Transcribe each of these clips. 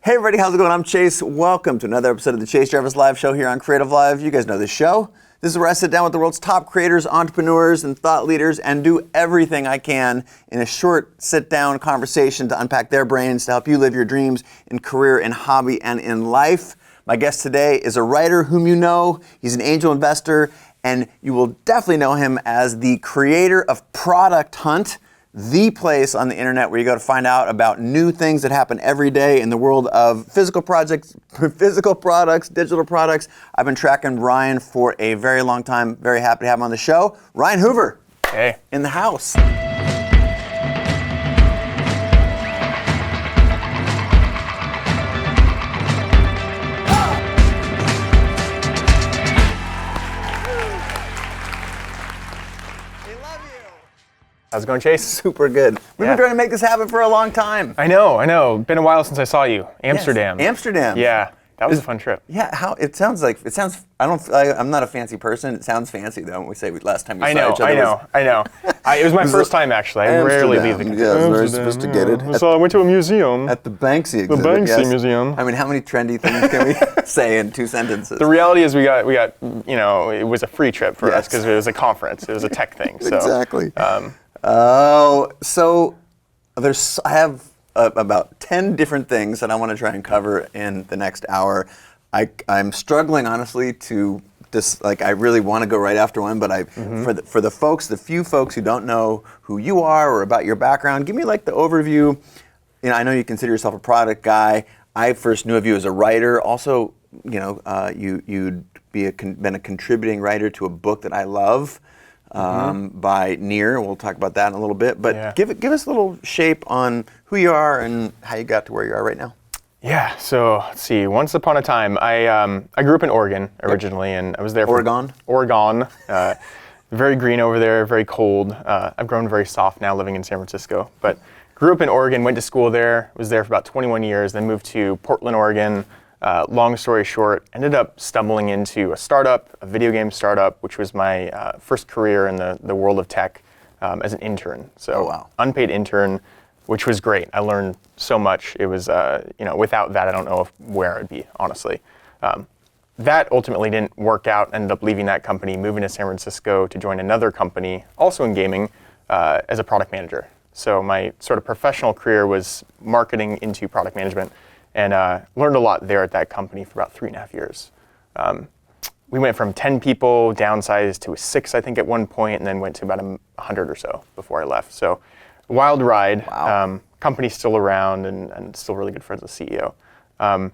Hey everybody, how's it going? I'm Chase. Welcome to another episode of the Chase Jarvis Live Show here on Creative Live. You guys know this show. This is where I sit down with the world's top creators, entrepreneurs, and thought leaders and do everything I can in a short sit-down conversation to unpack their brains to help you live your dreams in career, in hobby, and in life. My guest today is a writer whom you know. He's an angel investor, and you will definitely know him as the creator of Product Hunt, the place on the internet where you go to find out about new things that happen every day in the world of physical products, digital products. I've been tracking Ryan for a very long time. Very happy to have him on the show. Ryan Hoover. Hey. In the house. How's it going, Chase? Super good. We've been trying to make this happen for a long time. I know. Been a while since I saw you. Amsterdam. Yes, Amsterdam. Yeah, that was a fun trip. Yeah, I'm not a fancy person. It sounds fancy though when we say last time we saw each other. I know. It was my first time actually. I rarely leave the country. Yeah, it was very sophisticated. Yeah. So I went to a museum. At the Banksy exhibit. The Banksy Museum. I mean, how many trendy things can we say in 2 sentences? The reality is we got, it was a free trip for us because it was a conference. It was a tech thing. So, exactly. I have about 10 different things that I want to try and cover in the next hour. I'm struggling, honestly, to I really want to go right after one, but for the few folks who don't know who you are or about your background, give me like the overview. I know you consider yourself a product guy. I first knew of you as a writer. Also, you'd been a contributing writer to a book that I love. By Near. We'll talk about that in a little bit. But give us a little shape on who you are and how you got to where you are right now. Yeah, so let's see. Once upon a time, I grew up in Oregon originally, and I was there for Oregon. Very green over there, very cold. I've grown very soft now living in San Francisco. But grew up in Oregon, went to school there, was there for about 21 years, then moved to Portland, Oregon. Long story short, ended up stumbling into a video game startup, which was my first career in the world of tech as an intern. So unpaid intern, which was great. I learned so much. It was, without that, I don't know where I'd be, honestly. That ultimately didn't work out. Ended up leaving that company, moving to San Francisco to join another company, also in gaming, as a product manager. So my sort of professional career was marketing into product management. And learned a lot there at that company for about 3.5 years. We went from 10 people, downsized to 6, I think, at one point, and then went to about 100 or so before I left. So, wild ride. Wow. Company's still around and still really good friends with the CEO. And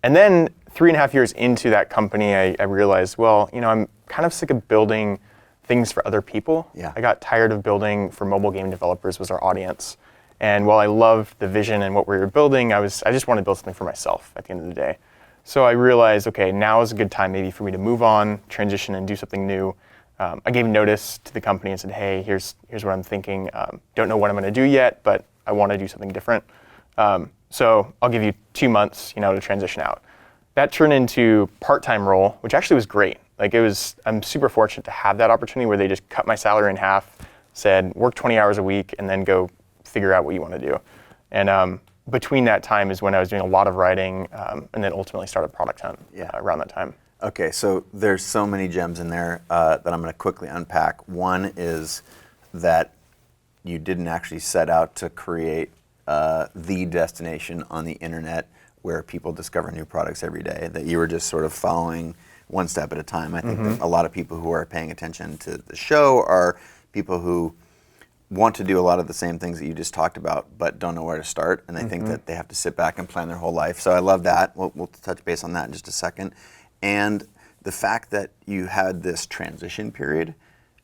then 3.5 years into that company, I realized, I'm kind of sick of building things for other people. Yeah. I got tired of building for mobile game developers was our audience. And while I loved the vision and what we were building, I just wanted to build something for myself at the end of the day. So I realized, okay, now is a good time maybe for me to move on, transition, and do something new. I gave notice to the company and said, hey, here's what I'm thinking. Don't know what I'm going to do yet, but I want to do something different. So I'll give you 2 months, to transition out. That turned into part-time role, which actually was great. I'm super fortunate to have that opportunity where they just cut my salary in half, said work 20 hours a week, and then go figure out what you want to do. And between that time is when I was doing a lot of writing and then ultimately started Product Hunt around that time. Okay, so there's so many gems in there that I'm going to quickly unpack. One is that you didn't actually set out to create the destination on the internet where people discover new products every day, that you were just sort of following one step at a time. I think that a lot of people who are paying attention to the show are people who want to do a lot of the same things that you just talked about, but don't know where to start, and they think that they have to sit back and plan their whole life. So I love that. We'll touch base on that in just a second. And the fact that you had this transition period,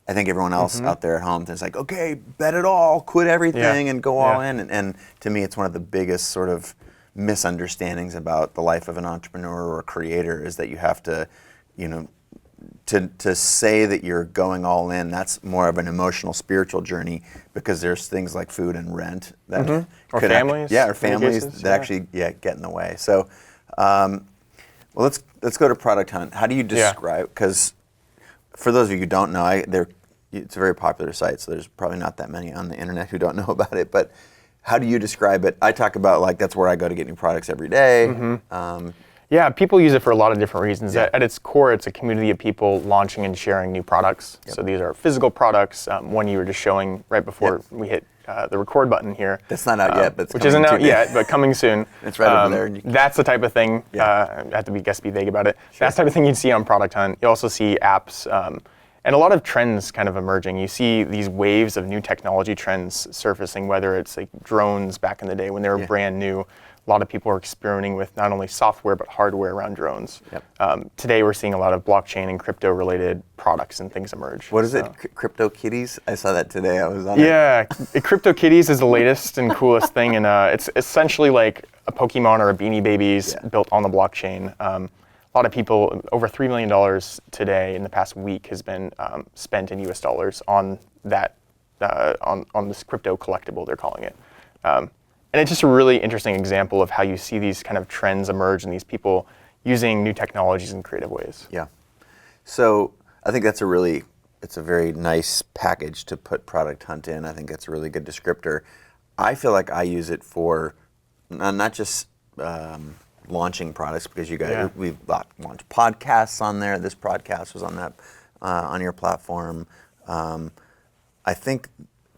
I think everyone else out there at home is like, okay, bet it all, quit everything, and go all in. And to me, it's one of the biggest sort of misunderstandings about the life of an entrepreneur or a creator is that you have to, to say that you're going all in, that's more of an emotional, spiritual journey because there's things like food and rent that or families, that actually get in the way. So, let's go to Product Hunt. How do you describe? Because for those of you who don't know, it's a very popular site, so there's probably not that many on the internet who don't know about it. But How do you describe it? I talk about like that's where I go to get new products every day. Yeah, people use it for a lot of different reasons. At its core, it's a community of people launching and sharing new products. So these are physical products. One you were just showing right before we hit the record button here. That's not out yet, but it's which isn't out yet, but coming soon. It's right over there. That's the type of thing. I have to be vague about it. Sure. That's the type of thing you'd see on Product Hunt. You also see apps and a lot of trends kind of emerging. You see these waves of new technology trends surfacing, whether it's like drones back in the day when they were brand new. A lot of people are experimenting with not only software but hardware around drones. Today we're seeing a lot of blockchain and crypto related products and things emerge. What is it? Crypto kitties? I saw that today. I was on it. Yeah, Crypto kitties is the latest and coolest thing, and it's essentially like a Pokemon or a Beanie Babies built on the blockchain. A lot of people, over $3 million today in the past week has been spent in US dollars on that, on this crypto collectible, they're calling it. And it's just a really interesting example of how you see these kind of trends emerge and these people using new technologies in creative ways. Yeah. So I think that's it's a very nice package to put Product Hunt in. I think that's a really good descriptor. I feel like I use it for not just launching products, because you guys, we've launched podcasts on there. This podcast was on that, on your platform. I think,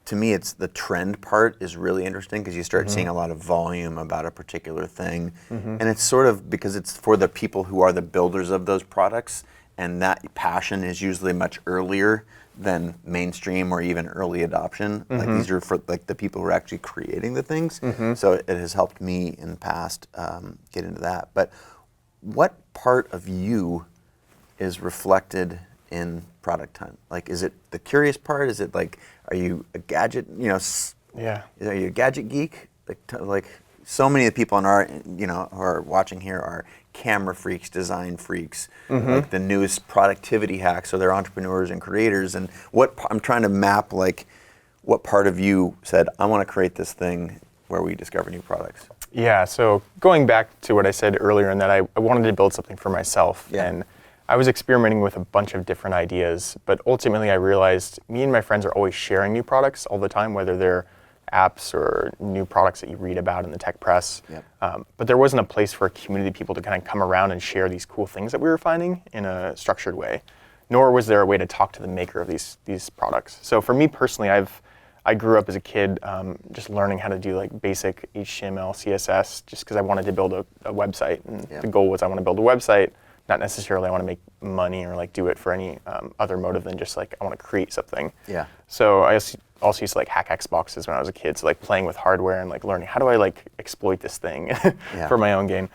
to me, it's the trend part is really interesting, because you start seeing a lot of volume about a particular thing. And it's sort of because it's for the people who are the builders of those products, and that passion is usually much earlier than mainstream or even early adoption. Like these are for like the people who are actually creating the things. So it has helped me in the past get into that. But what part of you is reflected in Product Hunt? Like, is it the curious part? Is it like, are you a gadget, are you a gadget geek? Like so many of the people in our, who are watching here are camera freaks, design freaks, like the newest productivity hacks. So they're entrepreneurs and creators. And what I'm trying to map, like, what part of you said, I want to create this thing where we discover new products? Yeah, so going back to what I said earlier, in that I wanted to build something for myself. And I was experimenting with a bunch of different ideas, but ultimately I realized me and my friends are always sharing new products all the time, whether they're apps or new products that you read about in the tech press. But there wasn't a place for a community of people to kind of come around and share these cool things that we were finding in a structured way, nor was there a way to talk to the maker of these products. So for me personally, I grew up as a kid just learning how to do like basic HTML, CSS, just because I wanted to build a website. And the goal was I want to build a website, not necessarily I want to make money or like do it for any other motive than just like I want to create something. So I also used to like hack Xboxes when I was a kid, so like playing with hardware and like learning how do I like exploit this thing for my own gain.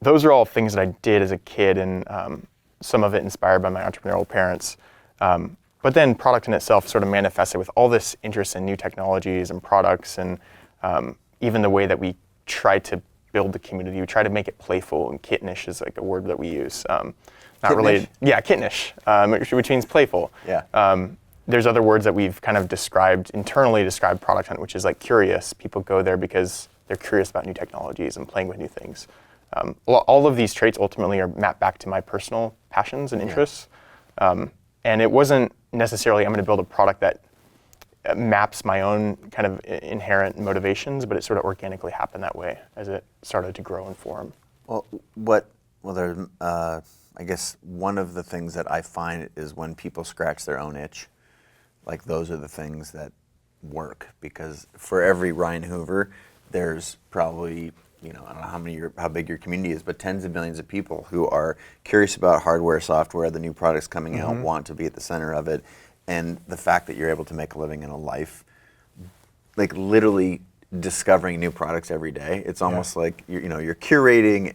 Those are all things that I did as a kid, and some of it inspired by my entrepreneurial parents. But then Product in itself sort of manifested with all this interest in new technologies and products, and even the way that we try to build the community. We try to make it playful, and kittenish is like a word that we use. Not related. Yeah, kittenish, which means playful. There's other words that we've kind of internally described Product Hunt, which is like curious. People go there because they're curious about new technologies and playing with new things. All of these traits ultimately are mapped back to my personal passions and interests. And it wasn't necessarily I'm going to build a product that maps my own kind of inherent motivations, but it sort of organically happened that way as it started to grow and form. There's, I guess one of the things that I find is when people scratch their own itch, like those are the things that work, because for every Ryan Hoover, there's probably, I don't know how big your community is, but tens of millions of people who are curious about hardware, software, the new products coming out, want to be at the center of it. And the fact that you're able to make a living in a life, like literally discovering new products every day. It's almost like you're curating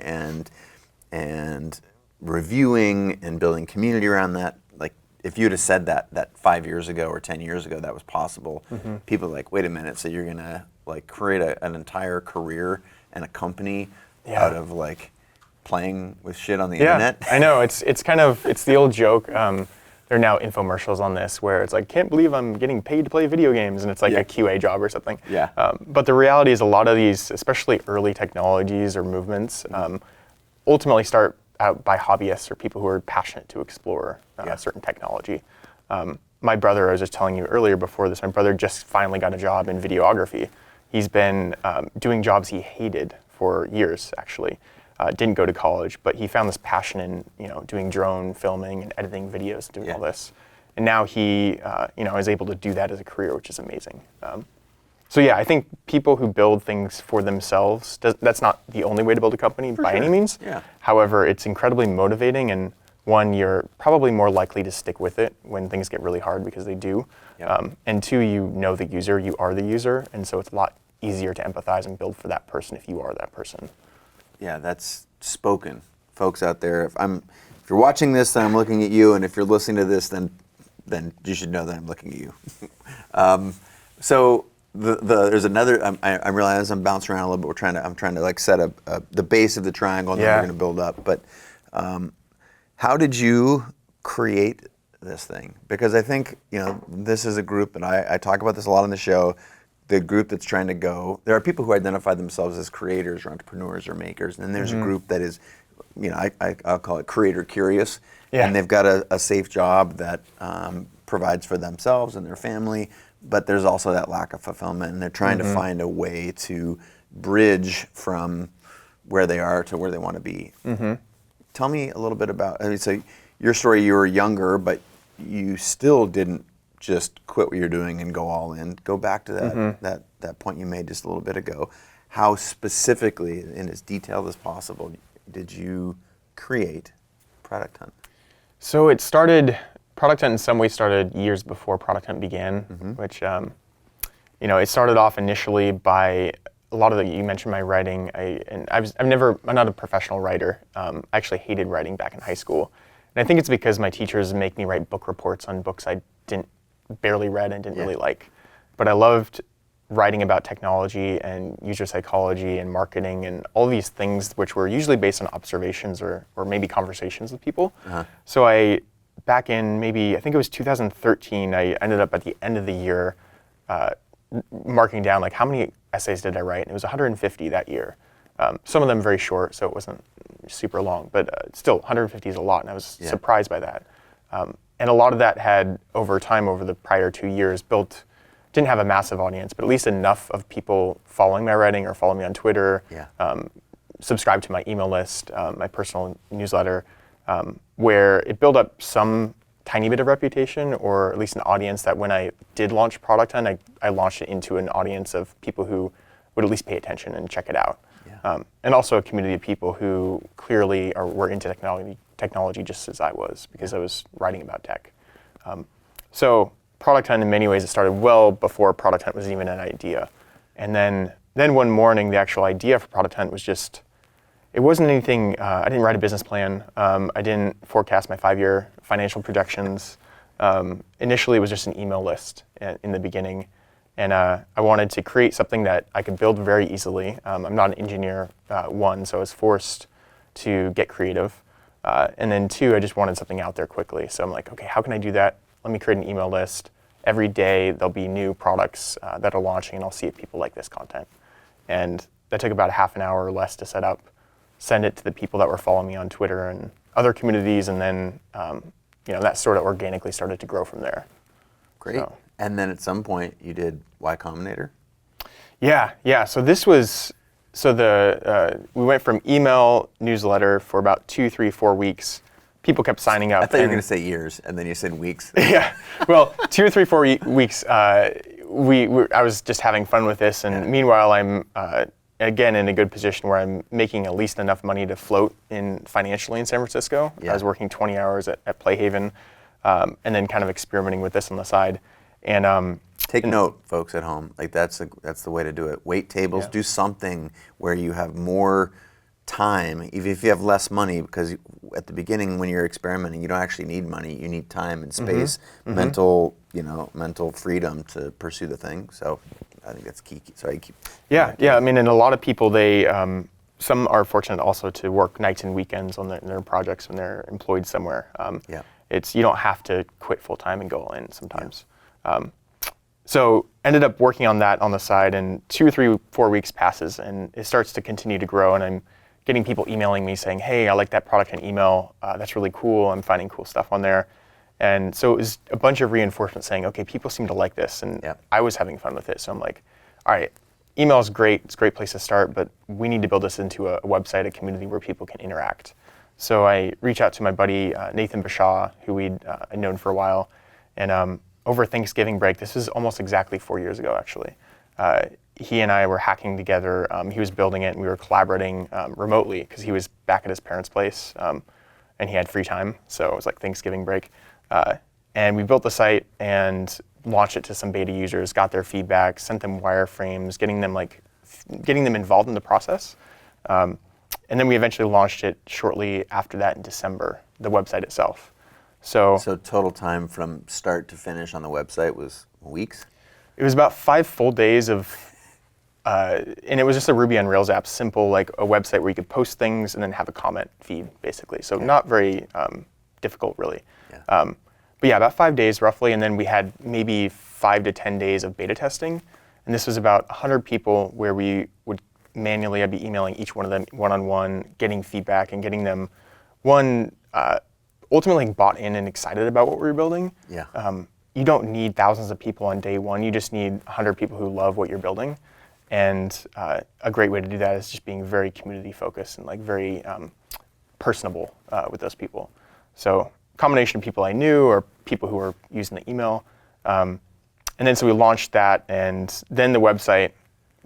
and reviewing and building community around that. Like if you'd have said that 5 years ago or 10 years ago that was possible, people are like, wait a minute, so you're gonna like create an entire career and a company out of like playing with shit on the internet? I know, it's the old joke. There are now infomercials on this where it's like, can't believe I'm getting paid to play video games, and it's like a QA job or something. But the reality is a lot of these, especially early technologies or movements, ultimately start out by hobbyists or people who are passionate to explore a certain technology. My brother, I was just telling you earlier before this, my brother just finally got a job in videography. He's been doing jobs he hated for years, actually. Didn't go to college, but he found this passion in doing drone filming and editing videos, doing all this. And now he is able to do that as a career, which is amazing. So yeah, I think people who build things for themselves, that's not the only way to build a company by any means. Yeah. However, it's incredibly motivating, and one, you're probably more likely to stick with it when things get really hard, because they do. And two, you know the user, you are the user, and so it's a lot easier to empathize and build for that person if you are that person. Yeah, that's spoken. Folks out there, if you're watching this, then I'm looking at you, and if you're listening to this, then you should know that I'm looking at you. So there's another. I realize I'm bouncing around a little bit. I'm trying to like set up the base of the triangle, and then we're going to build up. But how did you create this thing? Because I think this is a group, and I talk about this a lot on the show. The group that's trying to go. There are people who identify themselves as creators or entrepreneurs or makers, and then there's a group that is, I'll call it creator curious, and they've got a safe job that provides for themselves and their family. But there's also that lack of fulfillment, and they're trying to find a way to bridge from where they are to where they want to be. Tell me a little bit about, so your story, you were younger, but you still didn't just quit what you're doing and go all in. Go back to that point you made just a little bit ago. How specifically, and as detailed as possible, did you create Product Hunt? So Product Hunt in some ways started years before Product Hunt began, which, it started off initially by a lot of you mentioned my writing. I'm not a professional writer. I actually hated writing back in high school. And I think it's because my teachers make me write book reports on books I barely read and didn't really like. But I loved writing about technology and user psychology and marketing and all these things which were usually based on observations or maybe conversations with people. So back in I think it was 2013, I ended up at the end of the year marking down like how many essays did I write, and it was 150 that year. Some of them very short, so it wasn't super long, but still 150 is a lot, and I was surprised by that. And a lot of that had, over time, over the prior 2 years, didn't have a massive audience, but at least enough of people following my writing or following me on Twitter, subscribe to my email list, my personal newsletter, where it built up some tiny bit of reputation, or at least an audience that when I did launch Product Hunt, I launched it into an audience of people who would at least pay attention and check it out. And also a community of people who clearly were into technology just as I was, because I was writing about tech. So Product Hunt, in many ways, it started well before Product Hunt was even an idea. And then one morning, the actual idea for Product Hunt was just, it wasn't anything, I didn't write a business plan. I didn't forecast my 5-year financial projections. Initially, it was just an email list in the beginning. And I wanted to create something that I could build very easily. I'm not an engineer, one, so I was forced to get creative. And then two, I just wanted something out there quickly. So I'm like, okay, how can I do that? Let me create an email list. Every day there'll be new products that are launching, and I'll see if people like this content. And that took about half an hour or less to set up, send it to the people that were following me on Twitter and other communities, and then that sort of organically started to grow from there. Great. So. And then at some point you did Y Combinator? Yeah. So this was, we went from email newsletter for about 2, 3, 4 weeks. People kept signing up. I thought you were going to say years, and then you said weeks. Yeah. Well, 2 or 3, 4 weeks, I was just having fun with this, and meanwhile I'm, again, in a good position where I'm making at least enough money to float financially in San Francisco. I was working 20 hours at Playhaven, and then kind of experimenting with this on the side. And take note, folks at home. Like that's the way to do it. Wait tables. Do something where you have more time, even if you have less money, because at the beginning when you're experimenting, you don't actually need money. You need time and space, mental freedom to pursue the thing. So I think that's key. So I keep. Yeah. I mean, and a lot of people, some are fortunate also to work nights and weekends on their projects when they're employed somewhere. You don't have to quit full time and go all in sometimes. So ended up working on that on the side, and 2 or 3, 4 weeks passes, and it starts to continue to grow, and I'm getting people emailing me saying, hey, I like that product in email. That's really cool. I'm finding cool stuff on there. And so it was a bunch of reinforcement saying, okay, people seem to like this, and I was having fun with it. So I'm like, all right, email is great. It's a great place to start, but we need to build this into a website, a community where people can interact. So I reached out to my buddy, Nathan Bashaw, who I'd known for a while. And over Thanksgiving break, this is almost exactly 4 years ago, actually. He and I were hacking together. He was building it, and we were collaborating remotely because he was back at his parents' place, and he had free time. So it was like Thanksgiving break. And we built the site and launched it to some beta users, got their feedback, sent them wireframes, getting them involved in the process. And then we eventually launched it shortly after that in December, the website itself. So total time from start to finish on the website was weeks? It was about 5 full days of, and it was just a Ruby on Rails app, simple, like a website where you could post things and then have a comment feed, basically. So not very difficult, really. Yeah. But yeah, about 5 days roughly, and then we had maybe 5 to 10 days of beta testing. And this was about 100 people where we would manually, I'd be emailing each one of them one-on-one, getting feedback and getting them, ultimately bought in and excited about what we were building. Yeah. You don't need thousands of people on day one. You just need 100 people who love what you're building. And a great way to do that is just being very community focused and like very personable with those people. So combination of people I knew or people who were using the email. And then so we launched that, and then the website,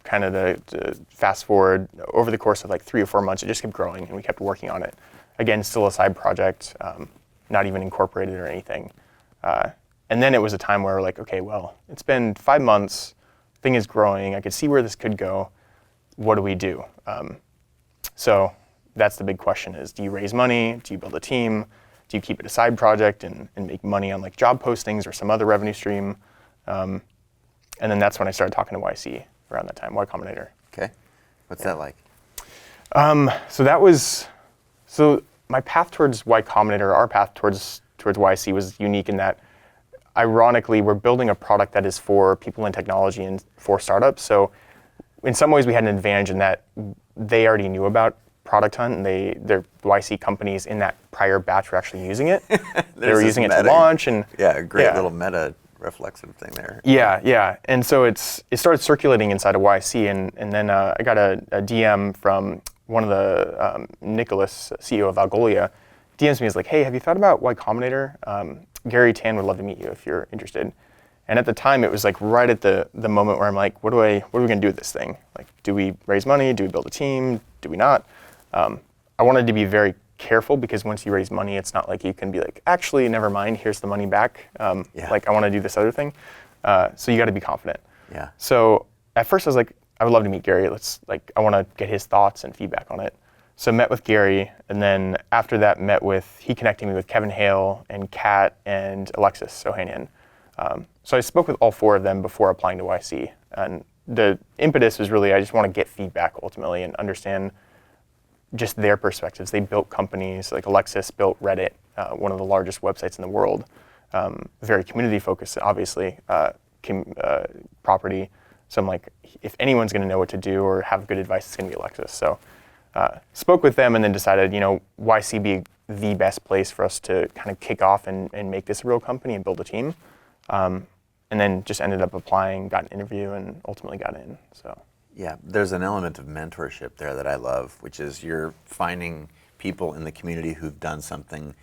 kind of the fast forward, over the course of like 3 or 4 months, it just kept growing and we kept working on it. Again, still a side project, not even incorporated or anything. And then it was a time where we're like, okay, well, it's been 5 months, thing is growing, I could see where this could go. What do we do? So that's the big question is, do you raise money? Do you build a team? Do you keep it a side project and make money on like job postings or some other revenue stream? And then that's when I started talking to YC around that time, Y Combinator. Okay. What's that like? So my path towards Y Combinator, our path towards YC was unique in that, ironically, we're building a product that is for people in technology and for startups. So in some ways we had an advantage in that they already knew about Product Hunt, and their YC companies in that prior batch were actually using it. They were using it to launch. And yeah, a great little meta reflexive thing there. Yeah. And so it started circulating inside of YC, and then I got a DM from one of the, Nicholas, CEO of Algolia, DMs me, is like, hey, have you thought about Y Combinator? Gary Tan would love to meet you if you're interested. And at the time, it was like right at the moment where I'm like, what are we gonna do with this thing? Like, do we raise money? Do we build a team? Do we not? I wanted to be very careful because once you raise money, it's not like you can be like, actually, never mind, here's the money back. Like, I want to do this other thing. So you got to be confident. Yeah. So at first I was like, I would love to meet Gary. I want to get his thoughts and feedback on it. So met with Gary, and then after that he connected me with Kevin Hale and Kat and Alexis Ohanian. So I spoke with all 4 of them before applying to YC. And the impetus was really, I just want to get feedback ultimately and understand just their perspectives. They built companies, like Alexis built Reddit, one of the largest websites in the world, very community focused, obviously, property. So I'm like, if anyone's gonna know what to do or have good advice, it's gonna be Alexis. So spoke with them and then decided, YC be the best place for us to kind of kick off and make this a real company and build a team. And then just ended up applying, got an interview, and ultimately got in, so. Yeah, there's an element of mentorship there that I love, which is you're finding people in the community who've done something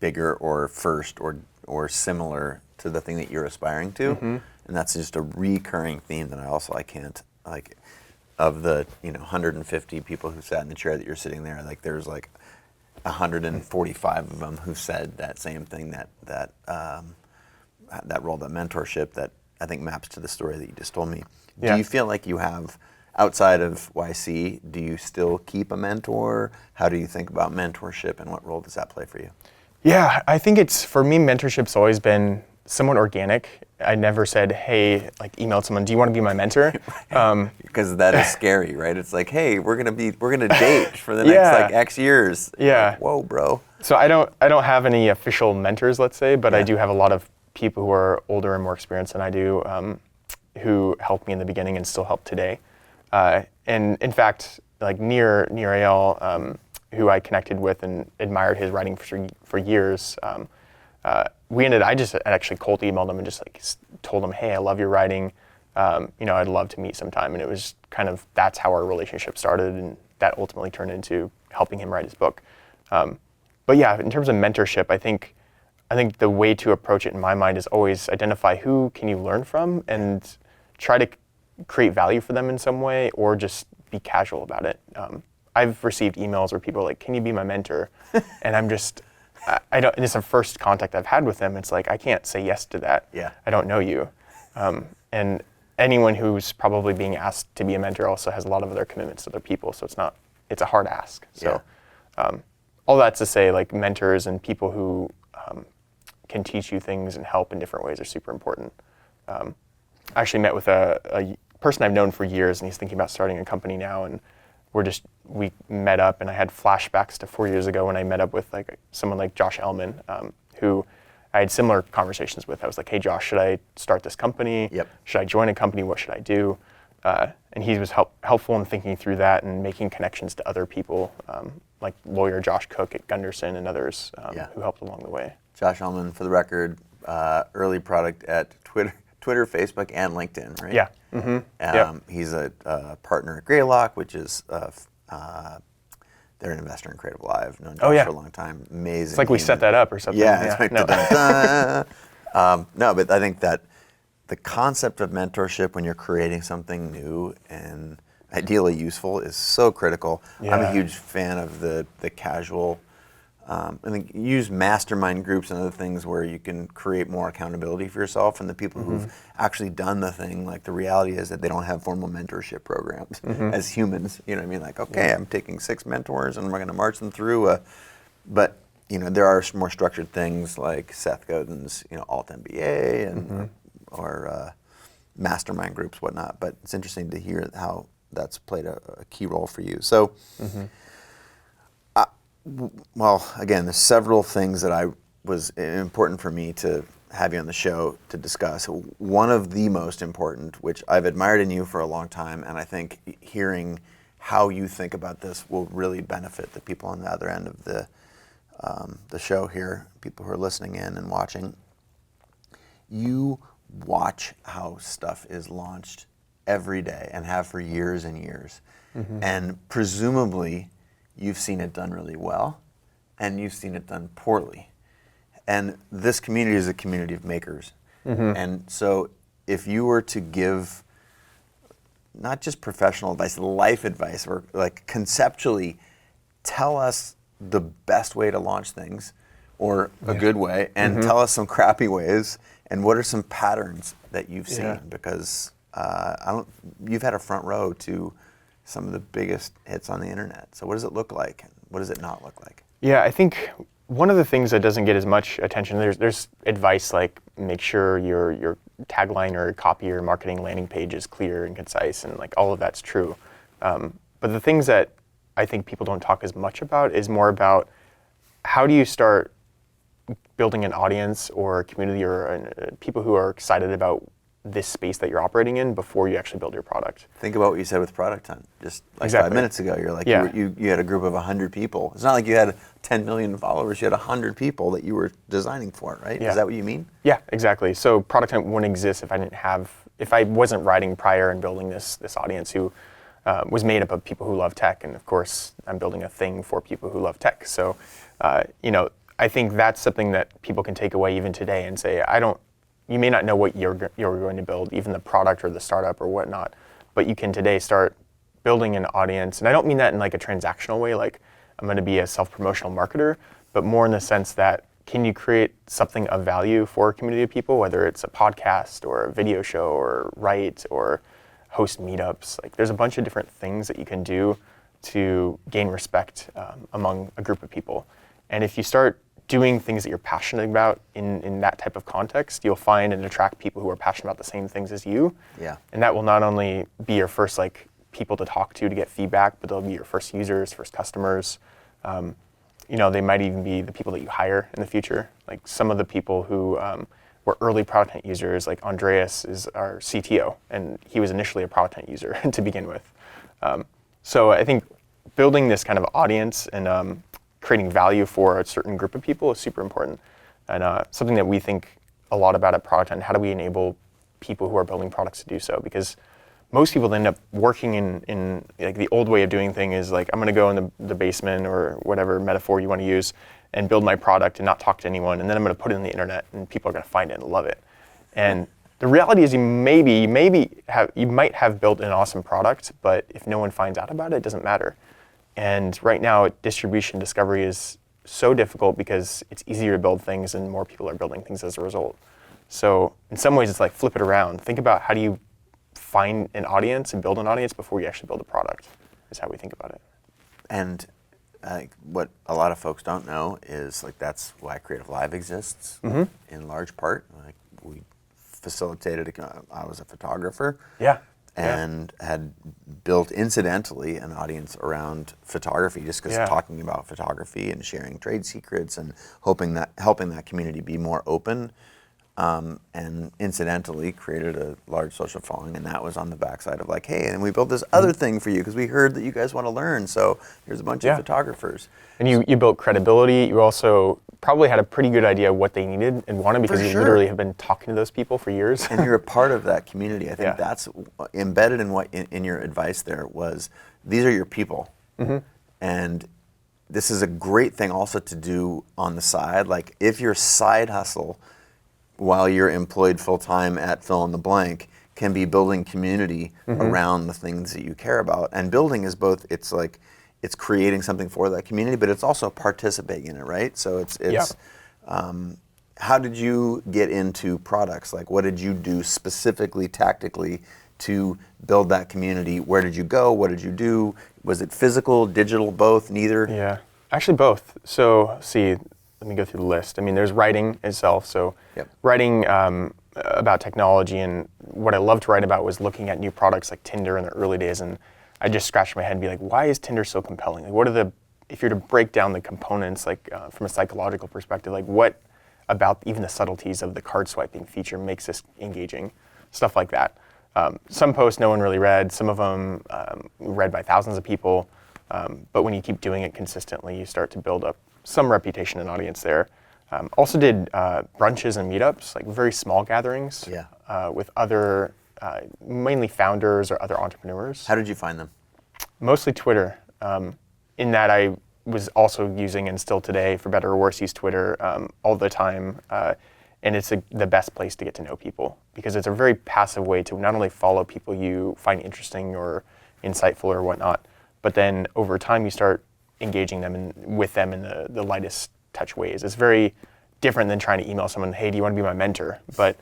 bigger or first or similar to the thing that you're aspiring to. Mm-hmm. And that's just a recurring theme that I can't, like, of the 150 people who sat in the chair that you're sitting there, like there's like 145 of them who said that same thing, that role, that mentorship that I think maps to the story that you just told me. Yeah. Do you feel like you have, outside of YC, do you still keep a mentor? How do you think about mentorship, and what role does that play for you? Yeah, I think for me, mentorship's always been somewhat organic. I never said, hey, like emailed someone, do you want to be my mentor? Because that is scary, right? It's like, hey, we're gonna date for the next like X years. Yeah. Like, whoa, bro. So I don't have any official mentors, let's say, but I do have a lot of people who are older and more experienced than I do, who helped me in the beginning and still help today. And in fact, like Nir Eyal, who I connected with and admired his writing for years, I just actually cold emailed him and just like told him, hey, I love your writing. I'd love to meet sometime. And it was kind of, that's how our relationship started, and that ultimately turned into helping him write his book. But yeah, in terms of mentorship, I think the way to approach it in my mind is always identify who can you learn from and try to create value for them in some way, or just be casual about it. I've received emails where people are like, "Can you be my mentor?" And I'm just, I don't. It's the first contact I've had with them. It's like, I can't say yes to that. Yeah. I don't know you. And anyone who's probably being asked to be a mentor also has a lot of other commitments to other people. So it's a hard ask. So all that's to say, like, mentors and people who can teach you things and help in different ways are super important. I actually met with a person I've known for years, and he's thinking about starting a company now, and we met up, and I had flashbacks to 4 years ago when I met up with like someone like Josh Ellman, who I had similar conversations with. I was like, "Hey Josh, should I start this company? Yep. Should I join a company? What should I do?" And he was helpful in thinking through that and making connections to other people, like lawyer Josh Cook at Gunderson and others who helped along the way. Josh Ellman, for the record, early product at Twitter, Facebook, and LinkedIn, right? Yeah. Mm-hmm. He's a partner at Greylock, which is they're an investor in Creative Live. Known Josh for a long time. Amazing. It's like we set that up or something. Yeah. It's like no, but I think that the concept of mentorship when you're creating something new and ideally useful is so critical. Yeah. I'm a huge fan of the casual. I think use mastermind groups and other things where you can create more accountability for yourself, and the people who've actually done the thing. Like, the reality is that they don't have formal mentorship programs as humans. You know what I mean? Like, okay, I'm taking 6 mentors and we're going to march them through. But there are more structured things like Seth Godin's Alt MBA and or mastermind groups, whatnot. But it's interesting to hear how that's played a key role for you. So. Well, again, there's several things that was important for me to have you on the show to discuss. One of the most important, which I've admired in you for a long time, and I think hearing how you think about this will really benefit the people on the other end of the show here, people who are listening in and watching. You watch how stuff is launched every day and have for years and years. And presumably, you've seen it done really well, and you've seen it done poorly. And this community is a community of makers. And so if you were to give not just professional advice, life advice, or like conceptually, tell us the best way to launch things, or a good way, and tell us some crappy ways, and what are some patterns that you've seen? Because you've had a front row to some of the biggest hits on the internet. So what does it look like? What does it not look like? Yeah, I think one of the things that doesn't get as much attention, there's advice like make sure your tagline or copy or marketing landing page is clear and concise, and like all of that's true. But the things that I think people don't talk as much about is more about how do you start building an audience or a community or people who are excited about this space that you're operating in before you actually build your product. Think about what you said with Product Hunt just like Exactly. 5 minutes ago. You're like, you had a group of 100 people. It's not like you had 10 million followers. You had 100 people that you were designing for, right? Yeah. Is that what you mean? Yeah, exactly. So Product Hunt wouldn't exist if I wasn't writing prior and building this audience who was made up of people who love tech. And of course, I'm building a thing for people who love tech. So, I think that's something that people can take away even today and say, you may not know what you're going to build, even the product or the startup or whatnot, but you can today start building an audience. And I don't mean that in like a transactional way, like I'm going to be a self-promotional marketer, but more in the sense that can you create something of value for a community of people, whether it's a podcast or a video show or write or host meetups. Like there's a bunch of different things that you can do to gain respect among a group of people. And if you start doing things that you're passionate about in that type of context, you'll find and attract people who are passionate about the same things as you. Yeah. And that will not only be your first people to talk to get feedback, but they'll be your first users, first customers. They might even be the people that you hire in the future. Like some of the people who were early Product Hunt users, like Andreas is our CTO, and he was initially a Product Hunt user to begin with. So I think building this kind of audience and creating value for a certain group of people is super important, and something that we think a lot about at Product Hunt. How do we enable people who are building products to do so, because most people end up working in like the old way of doing things is like, I'm going to go in the basement or whatever metaphor you want to use and build my product and not talk to anyone, and then I'm going to put it on the internet and people are going to find it and love it. And the reality is you might have built an awesome product, but if no one finds out about it, it doesn't matter. And right now, distribution discovery is so difficult because it's easier to build things and more people are building things as a result. So in some ways, it's like flip it around. Think about how do you find an audience and build an audience before you actually build a product, is how we think about it. And what a lot of folks don't know is like that's why Creative Live exists in large part. Like we facilitated, I was a photographer. Yeah. And had built incidentally an audience around photography, just because talking about photography and sharing trade secrets and helping that community be more open, and incidentally created a large social following, and that was on the backside of like, hey, and we built this other thing for you because we heard that you guys want to learn, so here's a bunch of photographers. And you built credibility. You also probably had a pretty good idea what they needed and wanted because you literally have been talking to those people for years. And you're a part of that community. I think that's embedded in your advice there was, these are your people. And this is a great thing also to do on the side. Like if your side hustle while you're employed full-time at fill in the blank can be building community around the things that you care about. And building is both, it's like, it's creating something for that community, but it's also participating in it, right? So it's how did you get into products? Like what did you do specifically, tactically to build that community? Where did you go? What did you do? Was it physical, digital, both, neither? Yeah, actually both. So let me go through the list. I mean, there's writing itself. So writing about technology, and what I loved to write about was looking at new products like Tinder in the early days, and I just scratched my head and be like, why is Tinder so compelling? Like, what are if you're to break down the components, like from a psychological perspective, like what about even the subtleties of the card swiping feature makes this engaging? Stuff like that. Some posts no one really read, some of them read by thousands of people, but when you keep doing it consistently, you start to build up some reputation and audience there. Also did brunches and meetups, like very small gatherings with other mainly founders or other entrepreneurs. How did you find them? Mostly Twitter. In that I was also using, and still today, for better or worse, use Twitter all the time. And it's the best place to get to know people because it's a very passive way to not only follow people you find interesting or insightful or whatnot, but then over time you start engaging them with them in the lightest touch ways. It's very different than trying to email someone, hey, do you want to be my mentor? But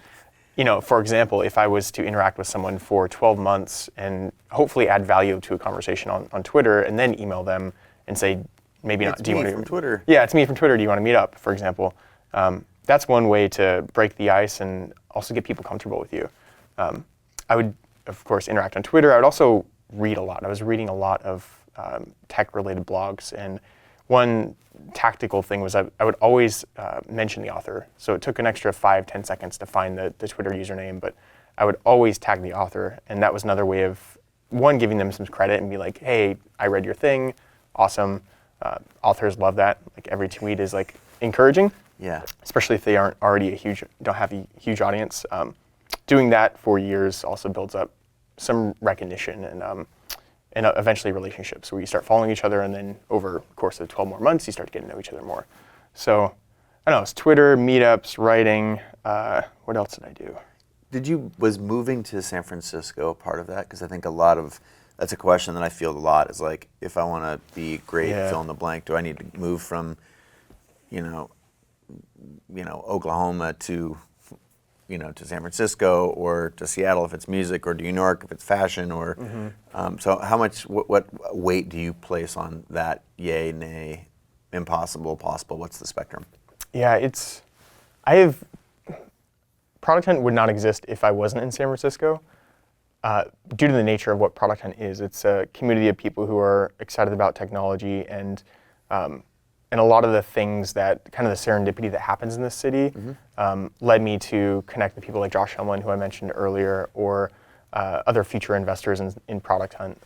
for example, if I was to interact with someone for 12 months and hopefully add value to a conversation on Twitter and then email them and say, maybe not, do you want to from Twitter? Yeah, it's me from Twitter. Do you want to meet up, for example? That's one way to break the ice and also get people comfortable with you. I would, of course, interact on Twitter. I would also read a lot. I was reading a lot of tech-related blogs, and one tactical thing was I would always mention the author. So it took an extra 5-10 seconds to find the Twitter username, but I would always tag the author, and that was another way of, one, giving them some credit and be like, hey, I read your thing, awesome. Authors love that. Like every tweet is like encouraging. Yeah. Especially if they don't have a huge audience. Doing that for years also builds up some recognition and eventually relationships where you start following each other, and then over the course of 12 more months, you start getting to know each other more. So I don't know, it's Twitter, meetups, writing. What else did I do? Was moving to San Francisco part of that? Because I think that's a question that I field a lot is like, if I want to be great, fill in the blank, do I need to move from, Oklahoma to San Francisco, or to Seattle if it's music, or to New York if it's fashion, or so how much, what weight do you place on that? Yay, nay, impossible, possible? What's the spectrum? Yeah, Product Hunt would not exist if I wasn't in San Francisco. Due to the nature of what Product Hunt is, it's a community of people who are excited about technology and a lot of the things that, kind of the serendipity that happens in this city led me to connect with people like Josh Hemlin, who I mentioned earlier, or other future investors in Product Hunt.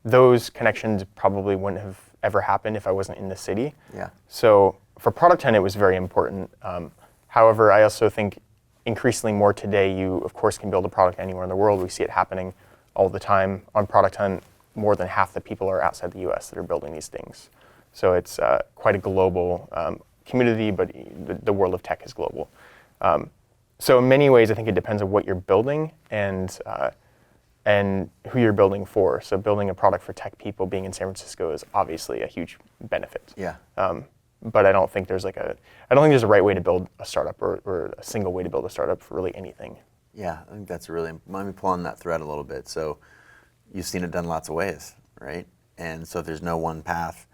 Those connections probably wouldn't have ever happened if I wasn't in the city. Yeah. So for Product Hunt, it was very important. However, I also think increasingly more today, you of course can build a product anywhere in the world. We see it happening all the time. On Product Hunt, more than half the people are outside the US that are building these things. So it's quite a global community, but the world of tech is global. So in many ways, I think it depends on what you're building and who you're building for. So building a product for tech people, being in San Francisco is obviously a huge benefit. Yeah. But I don't think there's a right way to build a startup or a single way to build a startup for really anything. Yeah, I think that's really, let me pull on that thread a little bit. So you've seen it done lots of ways, right? And so if there's no one path,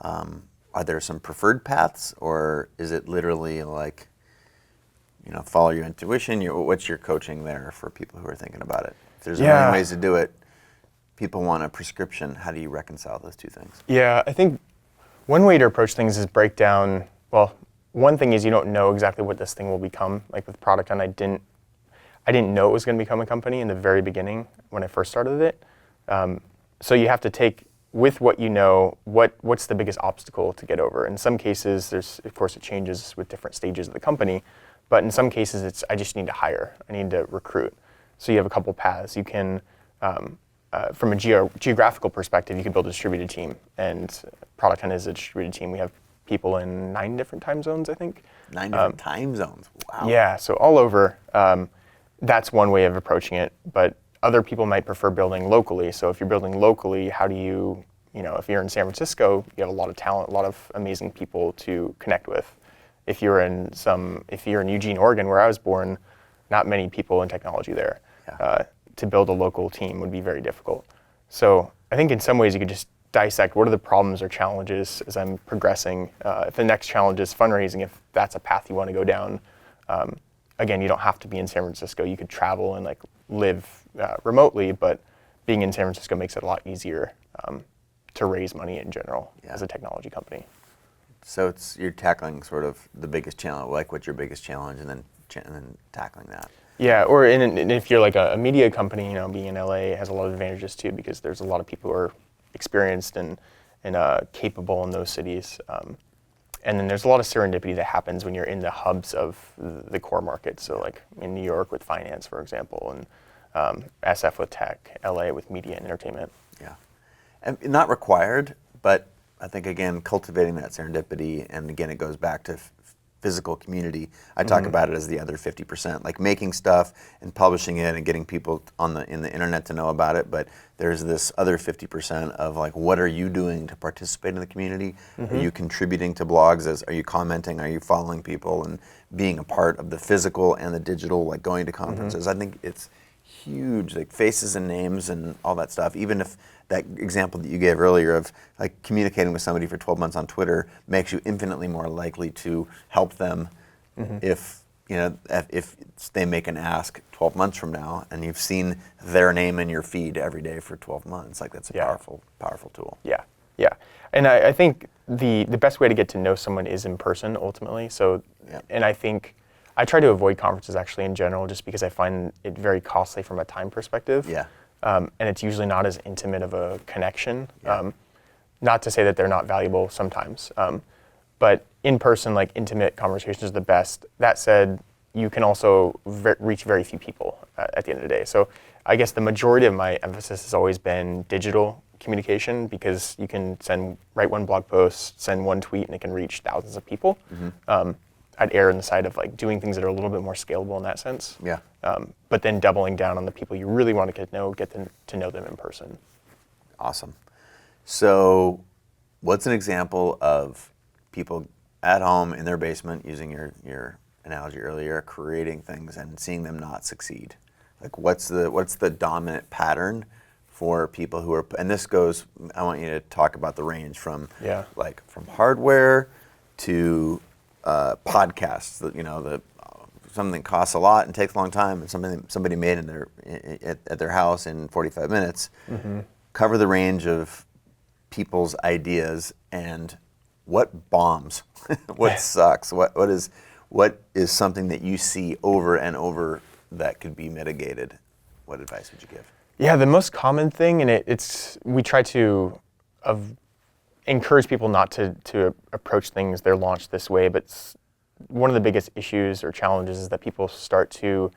are there some preferred paths, or is it literally like, follow your intuition? What's your coaching there for people who are thinking about it? If there's a million ways to do it, people want a prescription. How do you reconcile those two things? Yeah, I think one way to approach things is break down, well, one thing is you don't know exactly what this thing will become. Like with Product Hunt, I didn't know it was going to become a company in the very beginning when I first started it. So you have to take, with what you know, what's the biggest obstacle to get over? In some cases, of course, it changes with different stages of the company, but in some cases, I just need to hire. I need to recruit. So you have a couple paths. You can, from a geographical perspective, you can build a distributed team, and Product Hunt is a distributed team. We have people in 9 different time zones, I think. 9 different time zones, wow. Yeah, so all over. That's one way of approaching it, but other people might prefer building locally. So if you're building locally, how do you, if you're in San Francisco, you have a lot of talent, a lot of amazing people to connect with. If you're in Eugene, Oregon, where I was born, not many people in technology there. Yeah. To build a local team would be very difficult. So I think in some ways you could just dissect what are the problems or challenges as I'm progressing. If the next challenge is fundraising, if that's a path you want to go down, again, you don't have to be in San Francisco. You could travel and live remotely, but being in San Francisco makes it a lot easier to raise money in general as a technology company. So you're tackling sort of the biggest challenge, like what's your biggest challenge, and then tackling that. Yeah, or if you're like a media company, being in LA has a lot of advantages too, because there's a lot of people who are experienced and capable in those cities. And then there's a lot of serendipity that happens when you're in the hubs of the core market. So like in New York with finance, for example, and SF with tech, LA with media and entertainment. Yeah, and not required, but I think again, cultivating that serendipity, and again, it goes back to physical community. I talk about it as the other 50%, like making stuff and publishing it and getting people in the internet to know about it. But there's this other 50% of like, what are you doing to participate in the community? Are you contributing to blogs? Are you commenting? Are you following people and being a part of the physical and the digital, like going to conferences? I think it's huge, like faces and names and all that stuff. Even if that example that you gave earlier of like communicating with somebody for 12 months on Twitter makes you infinitely more likely to help them if they make an ask 12 months from now and you've seen their name in your feed every day for 12 months. Like that's a powerful tool. Yeah. And I think the best way to get to know someone is in person ultimately. So, and I think I try to avoid conferences actually in general just because I find it very costly from a time perspective. Yeah. And it's usually not as intimate of a connection. Not to say that they're not valuable sometimes, but in person, like intimate conversations are the best. That said, you can also reach very few people at the end of the day. So I guess the majority of my emphasis has always been digital communication because you can write one blog post, send one tweet, and it can reach thousands of people. I'd err on the side of like doing things that are a little bit more scalable in that sense. Yeah. But then doubling down on the people you really want to get to know them in person. Awesome. So what's an example of people at home in their basement, using your analogy earlier, creating things and seeing them not succeed? Like what's the dominant pattern for people who are, and this goes, I want you to talk about the range from from hardware to podcasts, that something costs a lot and takes a long time, and somebody made at their house in 45 minutes. Cover the range of people's ideas and what bombs, what sucks, what is something that you see over and over that could be mitigated. What advice would you give? Yeah, the most common thing, and we try to encourage people not to approach things they're launched this way, but one of the biggest issues or challenges is that people start to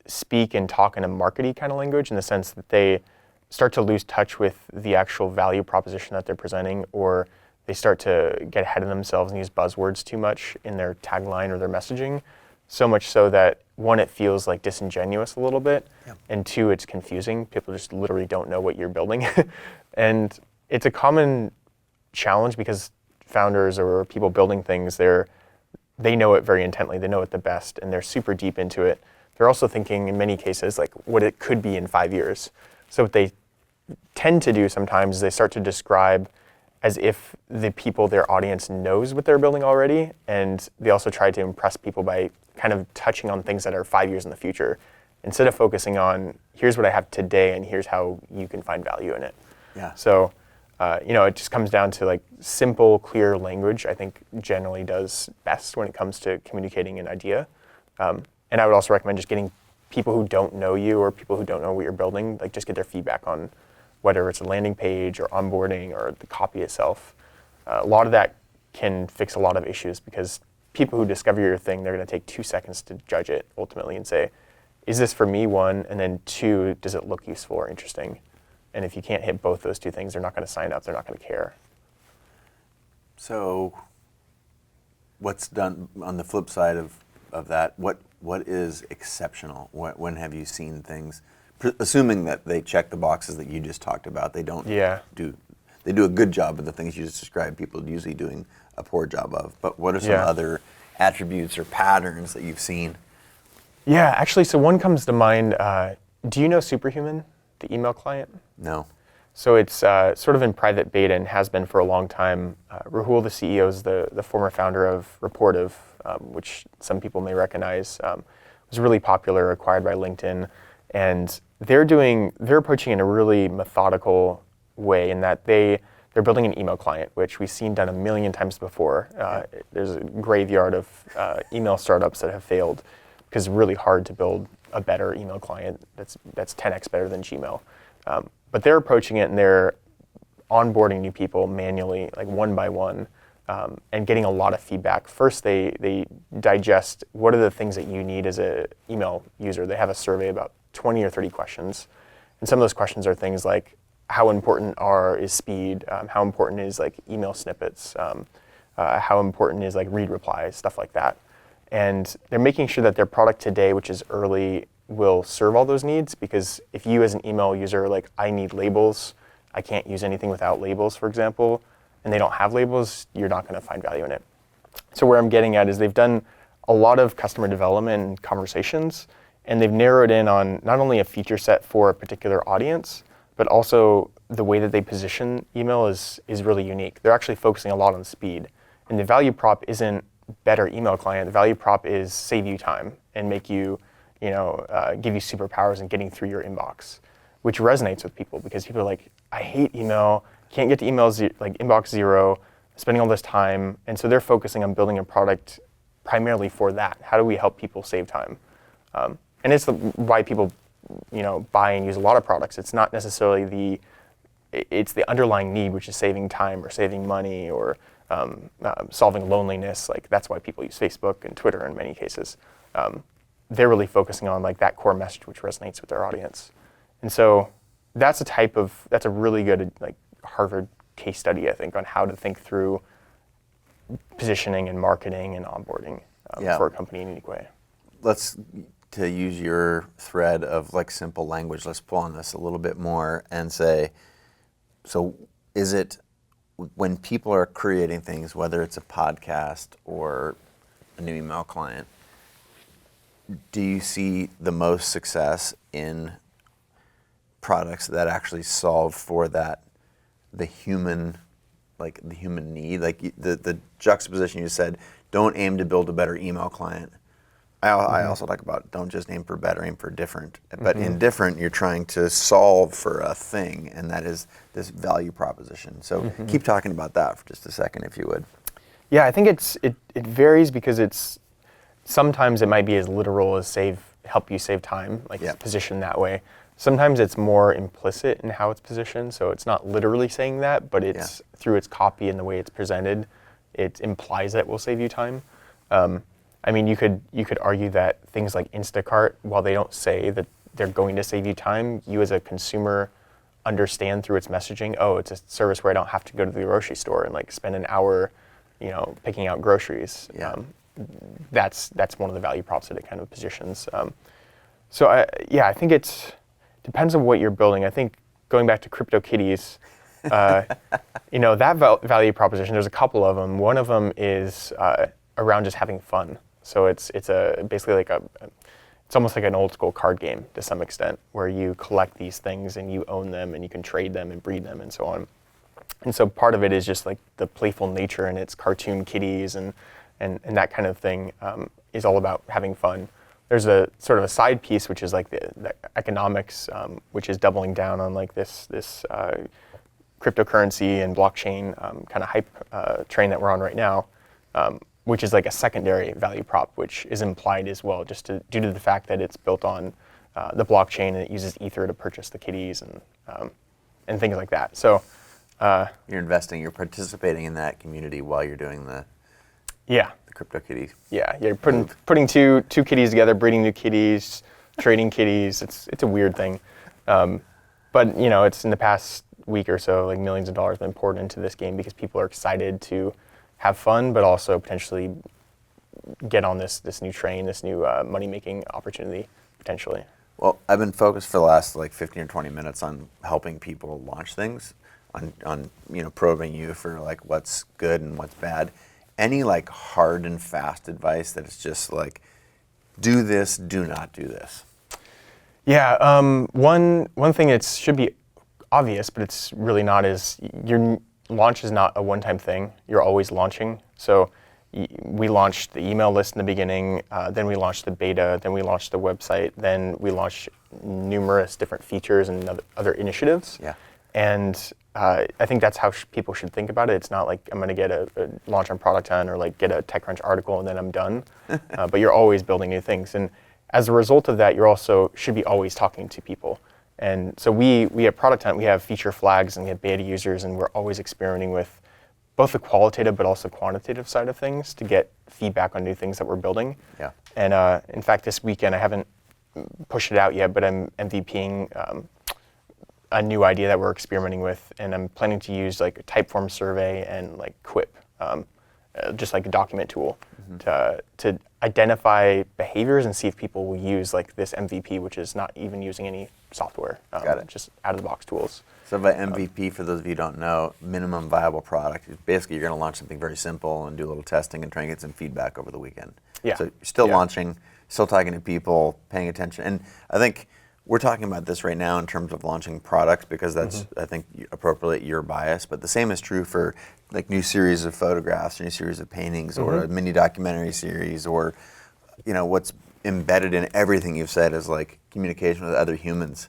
speak and talk in a markety kind of language, in the sense that they start to lose touch with the actual value proposition that they're presenting, or they start to get ahead of themselves and use buzzwords too much in their tagline or their messaging, so much so that, one, it feels like disingenuous a little bit, and two, it's confusing. People just literally don't know what you're building. And it's a common challenge because founders or people building things, they know it very intently, they know it the best, and they're super deep into it. They're also thinking, in many cases, like what it could be in 5 years. So what they tend to do sometimes is they start to describe as if the people, their audience, knows what they're building already, and they also try to impress people by kind of touching on things that are 5 years in the future, instead of focusing on, here's what I have today and here's how you can find value in it. Yeah. So, it just comes down to like simple, clear language, I think generally does best when it comes to communicating an idea. And I would also recommend just getting people who don't know you or people who don't know what you're building, like just get their feedback on whether it's a landing page or onboarding or the copy itself. A lot of that can fix a lot of issues, because people who discover your thing, they're going to take 2 seconds to judge it ultimately and say, is this for me, one, and then two, does it look useful or interesting? And if you can't hit both those two things, they're not going to sign up, they're not going to care. So what's done on the flip side of that? What is exceptional? When have you seen things, assuming that they check the boxes that you just talked about, they don't they do a good job of the things you just described, people usually doing a poor job of, but what are some other attributes or patterns that you've seen? Yeah, actually, so one comes to mind. Do you know Superhuman, the email client? No. So it's sort of in private beta and has been for a long time. Rahul, the CEO, is the former founder of Reportive, which some people may recognize. Was really popular, acquired by LinkedIn, and they're approaching it in a really methodical way, in that they're building an email client, which we've seen done a million times before. There's a graveyard of email startups that have failed, because it's really hard to build a better email client that's 10x better than Gmail. But they're approaching it and they're onboarding new people manually, like one by one, and getting a lot of feedback. First, they digest what are the things that you need as an email user. They have a survey, about 20 or 30 questions. And some of those questions are things like, how important is speed? How important is like email snippets? How important is like read replies, stuff like that. And they're making sure that their product today, which is early, will serve all those needs, because if you as an email user, like, I need labels, I can't use anything without labels, for example, and they don't have labels, you're not going to find value in it. So where I'm getting at is they've done a lot of customer development and conversations, and they've narrowed in on not only a feature set for a particular audience, but also the way that they position email is really unique. They're actually focusing a lot on speed. And the value prop isn't better email client. The value prop is save you time and make you, give you superpowers in getting through your inbox, which resonates with people, because people are like, I hate email, can't get to emails, like inbox zero, spending all this time. And so they're focusing on building a product primarily for that. How do we help people save time? And it's why people, buy and use a lot of products. It's not necessarily it's the underlying need, which is saving time or saving money or solving loneliness. Like, that's why people use Facebook and Twitter in many cases. They're really focusing on like that core message which resonates with their audience. And so that's a really good like Harvard case study, I think, on how to think through positioning and marketing and onboarding for a company in a unique way. To use your thread of like simple language, let's pull on this a little bit more and say, so is it when people are creating things, whether it's a podcast or a new email client, do you see the most success in products that actually solve for that, the human need, like the juxtaposition you said, don't aim to build a better email client. I also talk about don't just aim for better, aim for different. But in different, you're trying to solve for a thing, and that is this value proposition. So keep talking about that for just a second, if you would. Yeah, I think it varies, because sometimes it might be as literal as help you save time, like it's positioned that way. Sometimes it's more implicit in how it's positioned, so it's not literally saying that, but it's through its copy and the way it's presented, it implies that it will save you time. I mean, you could argue that things like Instacart, while they don't say that they're going to save you time, you as a consumer understand through its messaging, oh, it's a service where I don't have to go to the grocery store and like spend an hour, picking out groceries. Yeah. That's one of the value props that it kind of positions. So I think it depends on what you're building. I think going back to CryptoKitties, that value proposition, there's a couple of them. One of them is around just having fun. So it's basically it's almost like an old school card game to some extent, where you collect these things and you own them and you can trade them and breed them and so on. And so part of it is just like the playful nature, and it's cartoon kitties and that kind of thing is all about having fun. There's a sort of a side piece, which is like the economics, which is doubling down on like this cryptocurrency and blockchain kind of hype train that we're on right now, which is like a secondary value prop, which is implied as well, just due to the fact that it's built on the blockchain and it uses Ether to purchase the kitties and things like that. So you're investing, you're participating in that community while you're doing the CryptoKitties. Yeah, you're putting two kitties together, breeding new kitties, trading kitties. It's a weird thing, but it's in the past week or so, like millions of dollars been poured into this game because people are excited to have fun, but also potentially get on this new train, this new money-making opportunity, potentially. Well, I've been focused for the last like 15 or 20 minutes on helping people launch things, on probing you for like what's good and what's bad. Any like hard and fast advice that it's just like, do this, do not do this? Yeah, one thing that should be obvious, but it's really not, is your launch is not a one-time thing. You're always launching. So we launched the email list in the beginning, then we launched the beta, then we launched the website, then we launched numerous different features and other initiatives. Yeah. And I think that's how people should think about it. It's not like I'm going to get a launch on Product Hunt or like get a TechCrunch article and then I'm done. But you're always building new things. And as a result of that, you're also should be always talking to people. And so we at Product Hunt, we have feature flags and we have beta users, and we're always experimenting with both the qualitative but also quantitative side of things to get feedback on new things that we're building. Yeah. And in fact, this weekend, I haven't pushed it out yet, but I'm MVPing a new idea that we're experimenting with, and I'm planning to use like a Typeform survey and like Quip, just like a document tool to identify behaviors and see if people will use like this MVP, which is not even using any software, just out of the box tools. So by MVP, for those of you who don't know, minimum viable product, basically you're going to launch something very simple and do a little testing and try and get some feedback over the weekend. Yeah. So you're still launching, still talking to people, paying attention. And I think we're talking about this right now in terms of launching products because that's, I think, appropriately your bias. But the same is true for like new series of photographs, or new series of paintings, or a mini documentary series, or what's embedded in everything you've said is like communication with other humans.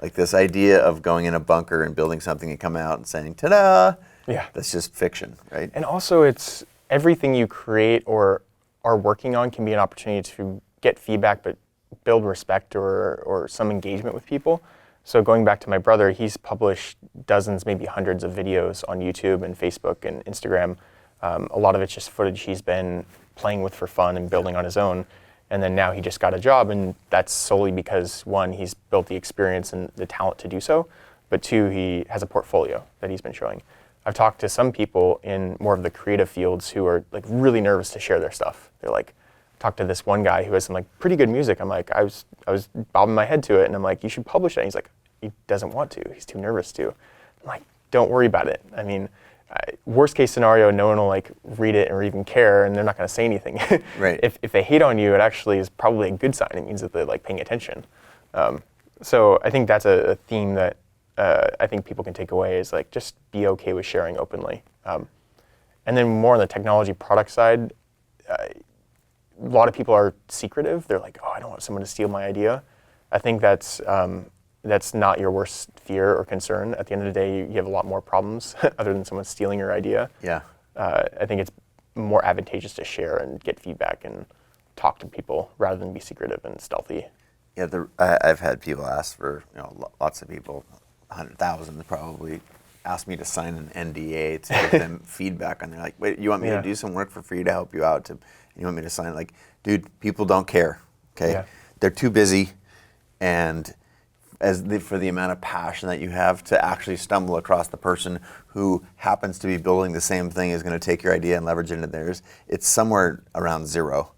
Like this idea of going in a bunker and building something and coming out and saying, ta-da! Yeah. That's just fiction, right? And also it's everything you create or are working on can be an opportunity to get feedback, but build respect or some engagement with people. So going back to my brother, he's published dozens, maybe hundreds of videos on YouTube and Facebook and Instagram. A lot of it's just footage he's been playing with for fun and building on his own. And then now he just got a job, and that's solely because, one, he's built the experience and the talent to do so, but two, he has a portfolio that he's been showing. I've talked to some people in more of the creative fields who are like really nervous to share their stuff. They're like, talked to this one guy who has some like pretty good music. I'm like, I was bobbing my head to it, and I'm like, you should publish it. And he's like, he doesn't want to. He's too nervous to. I'm like, don't worry about it. I mean, worst case scenario, no one will like read it or even care, and they're not going to say anything. Right. If they hate on you, it actually is probably a good sign. It means that they're like paying attention. So I think that's a theme that I think people can take away is like just be okay with sharing openly. And then more on the technology product side, a lot of people are secretive. They're like, oh, I don't want someone to steal my idea. I think that's not your worst fear or concern. At the end of the day, you have a lot more problems other than someone stealing your idea. Yeah. I think it's more advantageous to share and get feedback and talk to people rather than be secretive and stealthy. Yeah, I've had people ask for, lots of people, 100,000 probably, asked me to sign an NDA to give them feedback on. They're like, wait, you want me to do some work for free to help you out? You want me to sign? Like, dude, people don't care. Okay, they're too busy, and for the amount of passion that you have to actually stumble across the person who happens to be building the same thing is going to take your idea and leverage it into theirs, it's somewhere around zero.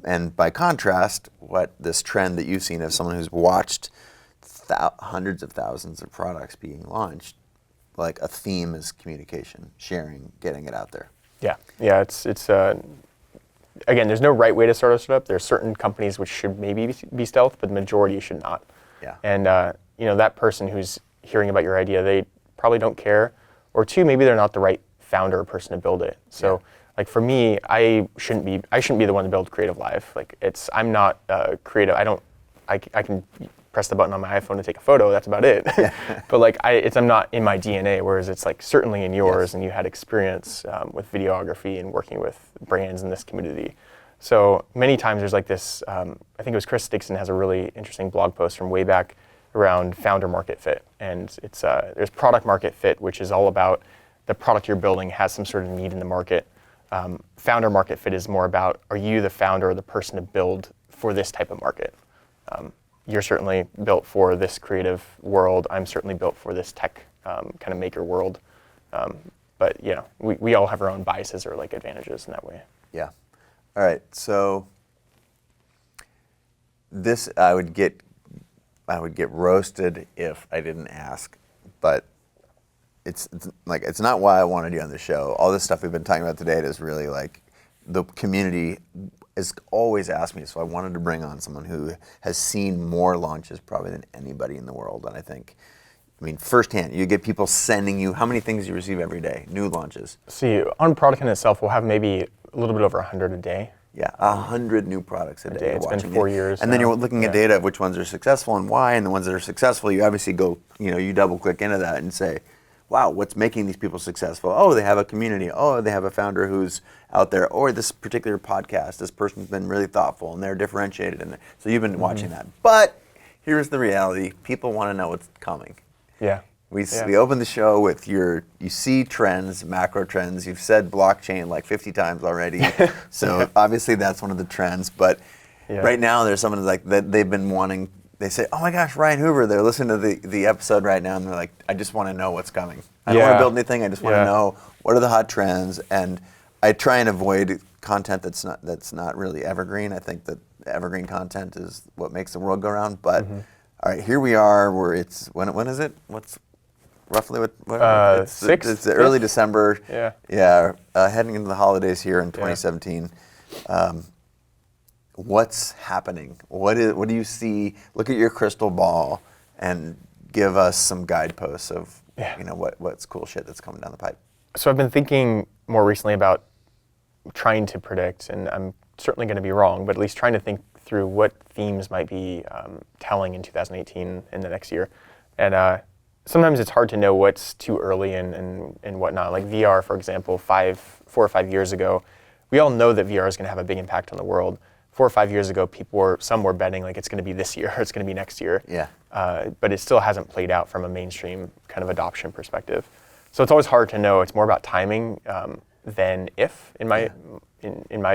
And by contrast, what this trend that you've seen of someone who's watched hundreds of thousands of products being launched, like a theme is communication, sharing, getting it out there. Yeah. It's again, there's no right way to start a startup. There are certain companies which should maybe be stealth, but the majority should not. Yeah. And that person who's hearing about your idea, they probably don't care, or two, maybe they're not the right founder or person to build it. So. Like for me, I shouldn't be the one to build Creative Live. Like I'm not creative. I can press the button on my iPhone to take a photo. That's about it. But like I'm not in my DNA. Whereas it's like certainly in yours, and you had experience with videography and working with brands in this community. So many times there's like this. I think it was Chris Dixon has a really interesting blog post from way back around founder market fit, and it's there's product market fit, which is all about the product you're building has some sort of need in the market. Founder market fit is more about, are you the founder or the person to build for this type of market? You're certainly built for this creative world. I'm certainly built for this tech kind of maker world. But we all have our own biases or like advantages in that way. Yeah. All right. So this I would get roasted if I didn't ask, but it's not why I wanted you on the show. All this stuff we've been talking about today is really like the community has always asked me, so I wanted to bring on someone who has seen more launches probably than anybody in the world. And I mean, firsthand, you get people sending you, how many things you receive every day, new launches? See, on product in itself, we'll have maybe a little bit over 100 a day. Yeah, 100 new products a day. It's been 4 years. And then you're looking at data of which ones are successful and why, and the ones that are successful, you obviously go, you double click into that and say, wow, what's making these people successful? Oh, they have a community. Oh, they have a founder who's out there. Or this particular podcast, this person's been really thoughtful and they're differentiated. And so you've been watching that. But here's the reality. People want to know what's coming. Yeah. We open the show with you see trends, macro trends. You've said blockchain like 50 times already. So obviously that's one of the trends. But right now there's someone like that they've been wanting. They say, oh my gosh, Ryan Hoover, they're listening to the episode right now, and they're like, I just want to know what's coming. I don't want to build anything, I just want to know what are the hot trends, and I try and avoid content that's not really evergreen. I think that evergreen content is what makes the world go round, but all right, here we are, where it's, when is it? What's roughly what? It's early December. Heading into the holidays here in 2017. What's happening? What do you see? Look at your crystal ball and give us some guideposts of what's cool shit that's coming down the pipe. So I've been thinking more recently about trying to predict, and I'm certainly going to be wrong, but at least trying to think through what themes might be telling in 2018 in the next year. And sometimes it's hard to know what's too early and whatnot. Like VR, for example, 4 or 5 years ago, we all know that VR is going to have a big impact on the world. 4 or 5 years ago, some were betting like it's going to be this year or it's going to be next year. Yeah. But it still hasn't played out from a mainstream kind of adoption perspective. So it's always hard to know. It's more about timing than if, in my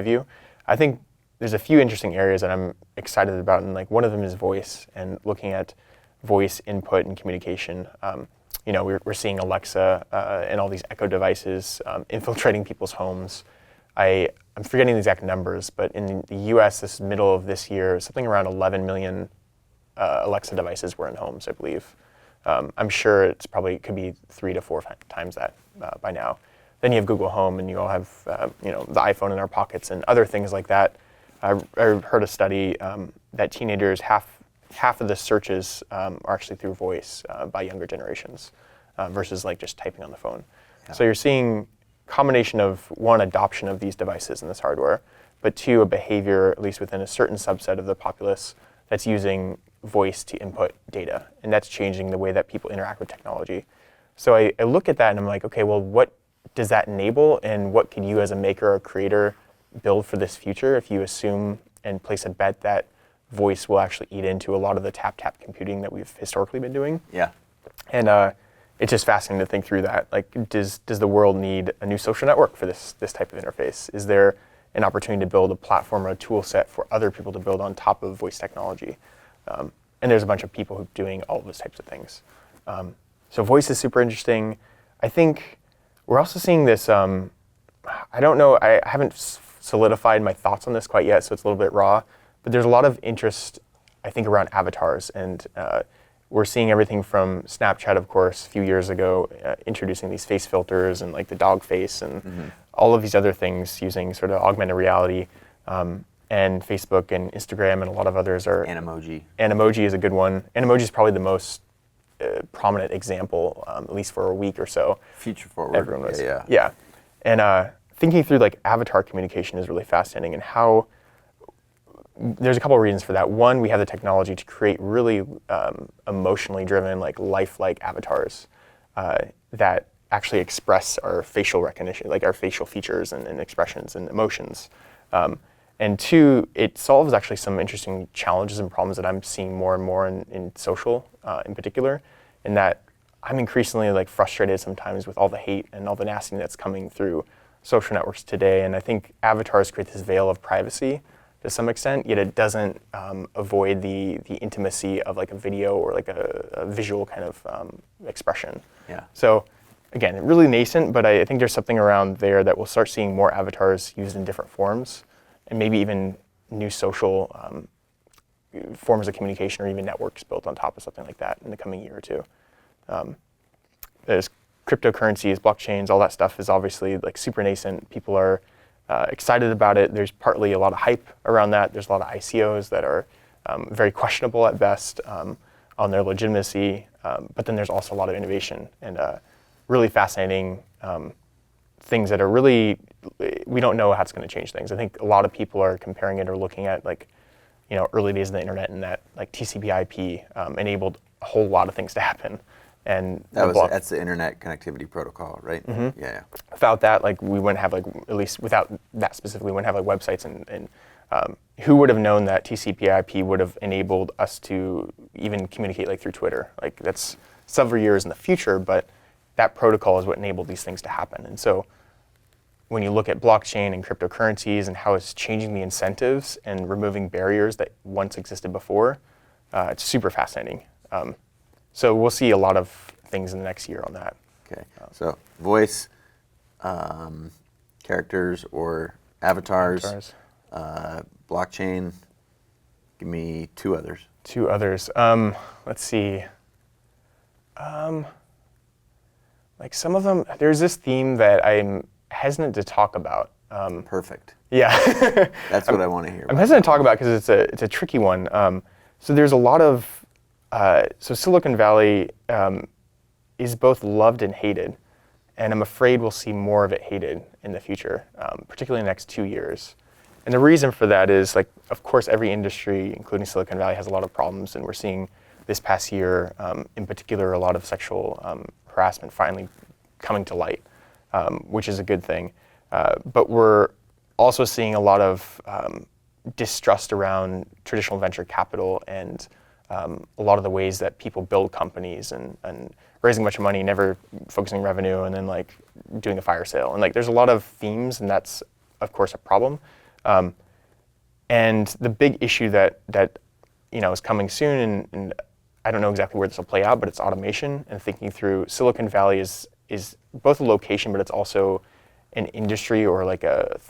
view. I think there's a few interesting areas that I'm excited about, and like one of them is voice and looking at voice input and communication. We're seeing Alexa and all these Echo devices infiltrating people's homes. I'm forgetting the exact numbers, but in the U.S., this middle of this year, something around 11 million Alexa devices were in homes, I believe. I'm sure it's probably could be 3 to 4 times that by now. Then you have Google Home, and you all have the iPhone in our pockets and other things like that. I heard a study that teenagers half of the searches are actually through voice by younger generations versus like just typing on the phone. Yeah. So you're seeing combination of one, adoption of these devices and this hardware, but two, a behavior, at least within a certain subset of the populace, that's using voice to input data, and that's changing the way that people interact with technology. So I look at that and I'm like, okay, well, what does that enable, and what can you as a maker or creator build for this future if you assume and place a bet that voice will actually eat into a lot of the tap computing that we've historically been doing? Yeah. And it's just fascinating to think through that. Like, does the world need a new social network for this type of interface? Is there an opportunity to build a platform or a tool set for other people to build on top of voice technology? And there's a bunch of people who are doing all of those types of things. So voice is super interesting. I think we're also seeing this, I don't know, I haven't solidified my thoughts on this quite yet, so it's a little bit raw, but there's a lot of interest, I think, around avatars. And we're seeing everything from Snapchat, of course, a few years ago, introducing these face filters and like the dog face and all of these other things using sort of augmented reality. And Facebook and Instagram and a lot of others are... Animoji. Animoji is a good one. Animoji is probably the most prominent example, at least for a week or so. Future forward. Everyone was. Yeah. And thinking through like avatar communication is really fascinating, and how there's a couple of reasons for that. One, we have the technology to create really emotionally driven, like lifelike avatars that actually express our facial recognition, like our facial features and expressions and emotions. And two, it solves actually some interesting challenges and problems that I'm seeing more and more in social, in particular, in that I'm increasingly like frustrated sometimes with all the hate and all the nastiness that's coming through social networks today. And I think avatars create this veil of privacy to some extent, yet it doesn't avoid the intimacy of like a video or like a visual kind of expression. Yeah. So again, really nascent, but I think there's something around there that we'll start seeing more avatars used in different forms, and maybe even new social forms of communication or even networks built on top of something like that in the coming year or two. There's cryptocurrencies, blockchains, all that stuff is obviously like super nascent. People are excited about it. There's partly a lot of hype around that. There's a lot of ICOs that are very questionable at best on their legitimacy, but then there's also a lot of innovation and really fascinating things that are really, we don't know how it's going to change things. I think a lot of people are comparing it or looking at like, early days of the internet, and that like TCP/IP enabled a whole lot of things to happen. And that's the internet connectivity protocol, right? Mm-hmm. Yeah. Without that, like we wouldn't have like, at least without that specifically, we wouldn't have like websites and who would have known that TCP/IP would have enabled us to even communicate like through Twitter? Like that's several years in the future, but that protocol is what enabled these things to happen. And so when you look at blockchain and cryptocurrencies and how it's changing the incentives and removing barriers that once existed before, it's super fascinating. So we'll see a lot of things in the next year on that. Okay, so voice, characters or avatars. Blockchain. Give me two others. Two others. Let's see. Like some of them, there's this theme that I'm hesitant to talk about. Perfect. Yeah. That's what I want to hear. I'm hesitant to talk about because it's a tricky one. So there's a lot of, so Silicon Valley is both loved and hated. And I'm afraid we'll see more of it hated in the future, particularly in the next 2 years. And the reason for that is, like, of course, every industry, including Silicon Valley, has a lot of problems. And we're seeing this past year, in particular, a lot of sexual harassment finally coming to light, which is a good thing. But we're also seeing a lot of distrust around traditional venture capital and a lot of the ways that people build companies and raising a bunch of money, never focusing on revenue, and then like doing a fire sale. And like there's a lot of themes, and that's of course a problem. And the big issue that is coming soon, and I don't know exactly where this will play out, but it's automation and thinking through. Silicon Valley is both a location, but it's also an industry or like a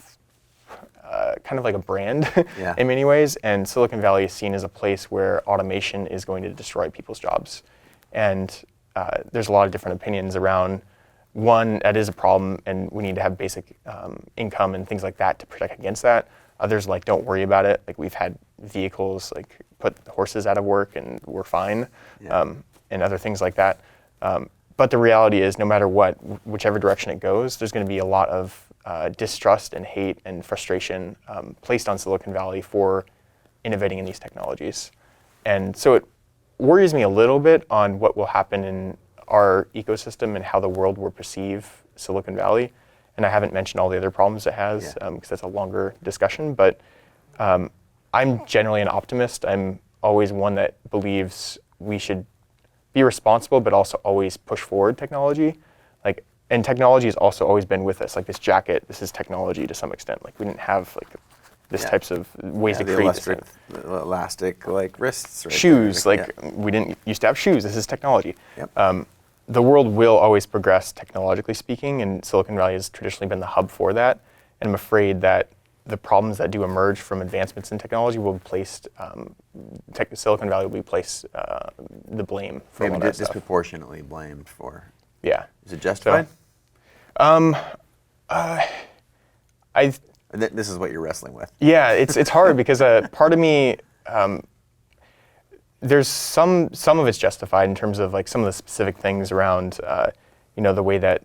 kind of like a brand Yeah. in many ways. And Silicon Valley is seen as a place where automation is going to destroy people's jobs. And there's a lot of different opinions around, one, that is a problem and we need to have basic income and things like that to protect against that. Others like, don't worry about it. Like we've had vehicles like put horses out of work and we're fine, Yeah. And other things like that. But the reality is no matter what, whichever direction it goes, there's gonna be a lot of distrust and hate and frustration placed on Silicon Valley for innovating in these technologies. And so it worries me a little bit on what will happen in our ecosystem and how the world will perceive Silicon Valley. And I haven't mentioned all the other problems it has because that's a longer discussion, but I'm generally an optimist. I'm always one that believes we should be responsible, but also always push forward technology. Like, and technology has also always been with us. Like this jacket, this is technology to some extent. Like we didn't have like this types of ways to create this thing. Elastic like wrists. Right shoes, there. like we didn't used to have shoes. This is technology. Yep. The world will always progress technologically speaking, and Silicon Valley has traditionally been the hub for that. And I'm afraid that the problems that do emerge from advancements in technology will be placed, Silicon Valley will be placed the blame for all that stuff. Disproportionately blamed for. Yeah. Is it justified? This is what you're wrestling with. Yeah, it's hard because part of me, there's some of it's justified in terms of like some of the specific things around, the way that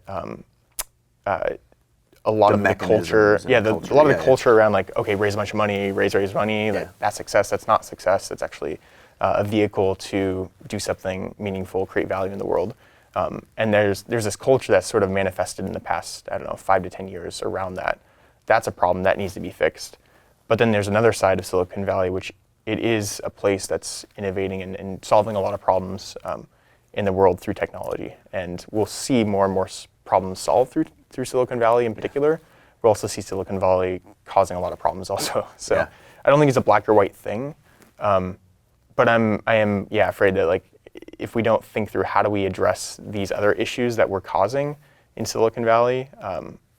a lot of the culture, a lot of the culture around like, okay, raise a bunch of money, raise money, like that's success, that's not success, it's actually a vehicle to do something meaningful, create value in the world. And there's this culture that's sort of manifested in the past, 5 to 10 years around that. That's a problem that needs to be fixed. But then there's another side of Silicon Valley, which it is a place that's innovating and solving a lot of problems in the world through technology. And we'll see more and more problems solved through Silicon Valley in particular. We'll also see Silicon Valley causing a lot of problems also. So I don't think it's a black or white thing. But I am afraid that like if we don't think through how do we address these other issues that we're causing in Silicon Valley,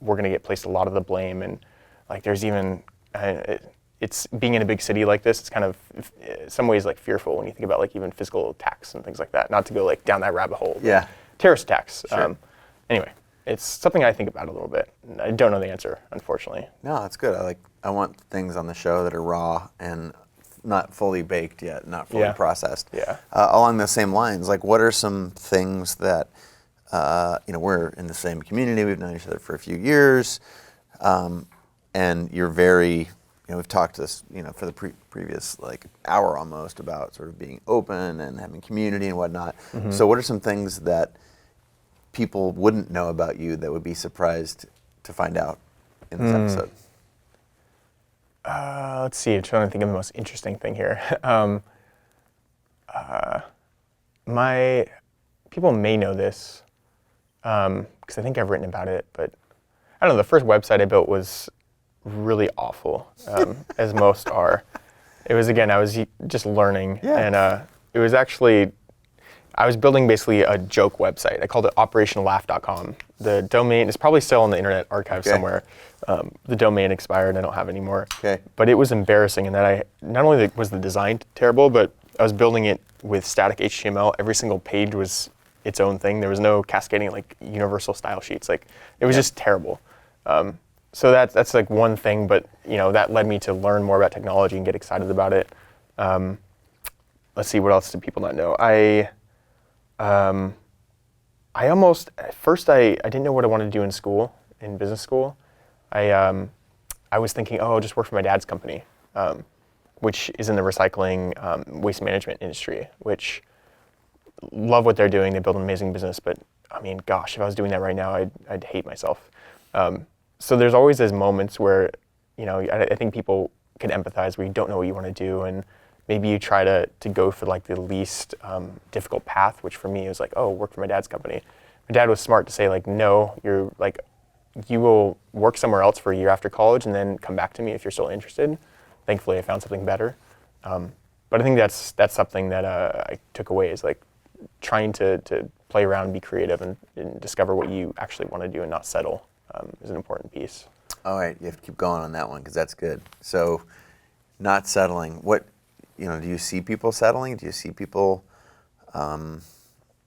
we're going to get placed a lot of the blame. And like there's even it's being in a big city like this, it's kind of in some ways like fearful when you think about like even physical attacks and things like that. Not to go like down that rabbit hole. Yeah. Terrorist attacks. Sure. Anyway, it's something I think about a little bit. I don't know the answer, unfortunately. No, that's good. I want things on the show that are raw and not fully baked yet, not fully processed. Yeah. Along those same lines, like what are some things that we're in the same community, we've known each other for a few years, and you're very, we've talked this, for the previous like hour almost about sort of being open and having community and whatnot. Mm-hmm. So what are some things that people wouldn't know about you that would be surprised to find out in this episode? Let's see, I'm trying to think of the most interesting thing here. People may know this, because I think I've written about it, but I don't know, the first website I built was really awful, as most are. It was, again, I was just learning, and it was actually, I was building basically a joke website. I called it operationallaugh.com. The domain is probably still in the Internet Archive somewhere. The domain expired, I don't have it anymore. Okay. But it was embarrassing in that not only was the design terrible, but I was building it with static HTML. Every single page was its own thing. There was no cascading like universal style sheets. Like it was just terrible. So that's like one thing, but that led me to learn more about technology and get excited about it. Let's see, what else do people not know? I almost, at first I didn't know what I wanted to do in school, in business school. I was thinking, I'll just work for my dad's company, which is in the recycling, waste management industry, which love what they're doing. They build an amazing business, but I mean, gosh, if I was doing that right now, I'd hate myself. So there's always those moments where, I think people can empathize where you don't know what you want to do, and maybe you try to go for like the least difficult path, which for me was like, work for my dad's company. My dad was smart to say like, no, you will work somewhere else for a year after college and then come back to me if you're still interested. Thankfully, I found something better. But I think that's something that I took away is like trying to play around, be creative, and discover what you actually want to do and not settle is an important piece. All right, you have to keep going on that one because that's good. So, not settling. What, do you see people settling? Do you see people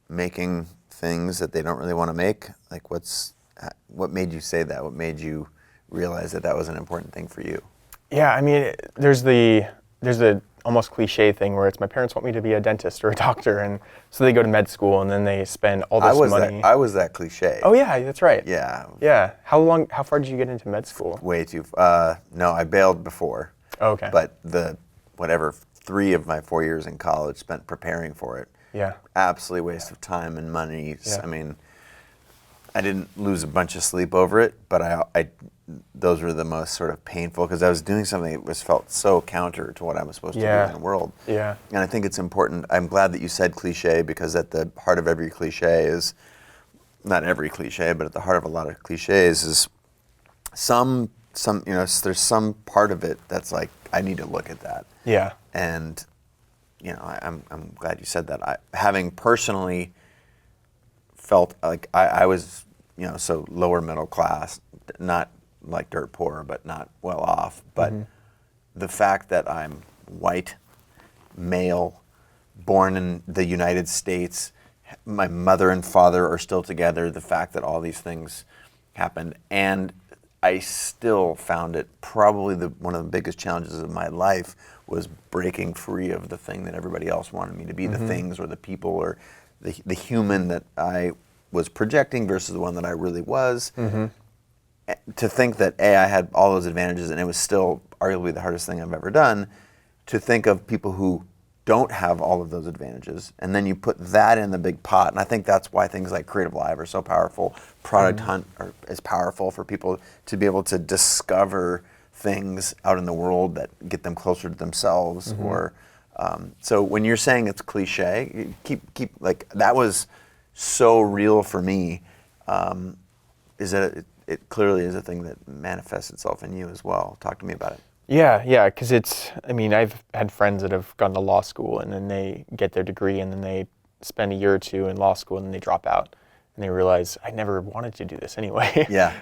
making things that they don't really want to make? Like, what made you say that? What made you realize that was an important thing for you? Yeah, I mean, there's the almost cliche thing where it's my parents want me to be a dentist or a doctor, and so they go to med school and then they spend all this money. I was that cliche. Oh yeah, that's right. Yeah. Yeah. How far did you get into med school? Way too. No, I bailed before. Oh, okay. But 3 of my 4 years in college spent preparing for it. Yeah. Absolutely waste of time and money. Yeah. I mean, I didn't lose a bunch of sleep over it, but those were the most sort of painful, because I was doing something that felt so counter to what I was supposed to do in the world. Yeah. And I think it's important. I'm glad that you said cliche, because at the heart of every cliche is, not every cliche, but at the heart of a lot of cliches is some there's some part of it that's like, I need to look at that. Yeah. And I'm glad you said that. Having personally felt like I was so lower middle class, not like dirt poor, but not well off. But the fact that I'm white, male, born in the United States, my mother and father are still together, the fact that all these things happened, and I still found it probably one of the biggest challenges of my life was breaking free of the thing that everybody else wanted me to be, the things or the people or the human that I was projecting versus the one that I really was. To think that I had all those advantages, and it was still arguably the hardest thing I've ever done, to think of people who don't have all of those advantages, and then you put that in the big pot. And I think that's why things like Creative Live are so powerful. Product Hunt is powerful for people to be able to discover things out in the world that get them closer to themselves. Or so when you're saying it's cliche, keep like, that was so real for me. Is that it clearly is a thing that manifests itself in you as well. Talk to me about it. Yeah, because I've had friends that have gone to law school, and then they get their degree, and then they spend a year or two in law school, and then they drop out, and they realize, I never wanted to do this anyway. Yeah.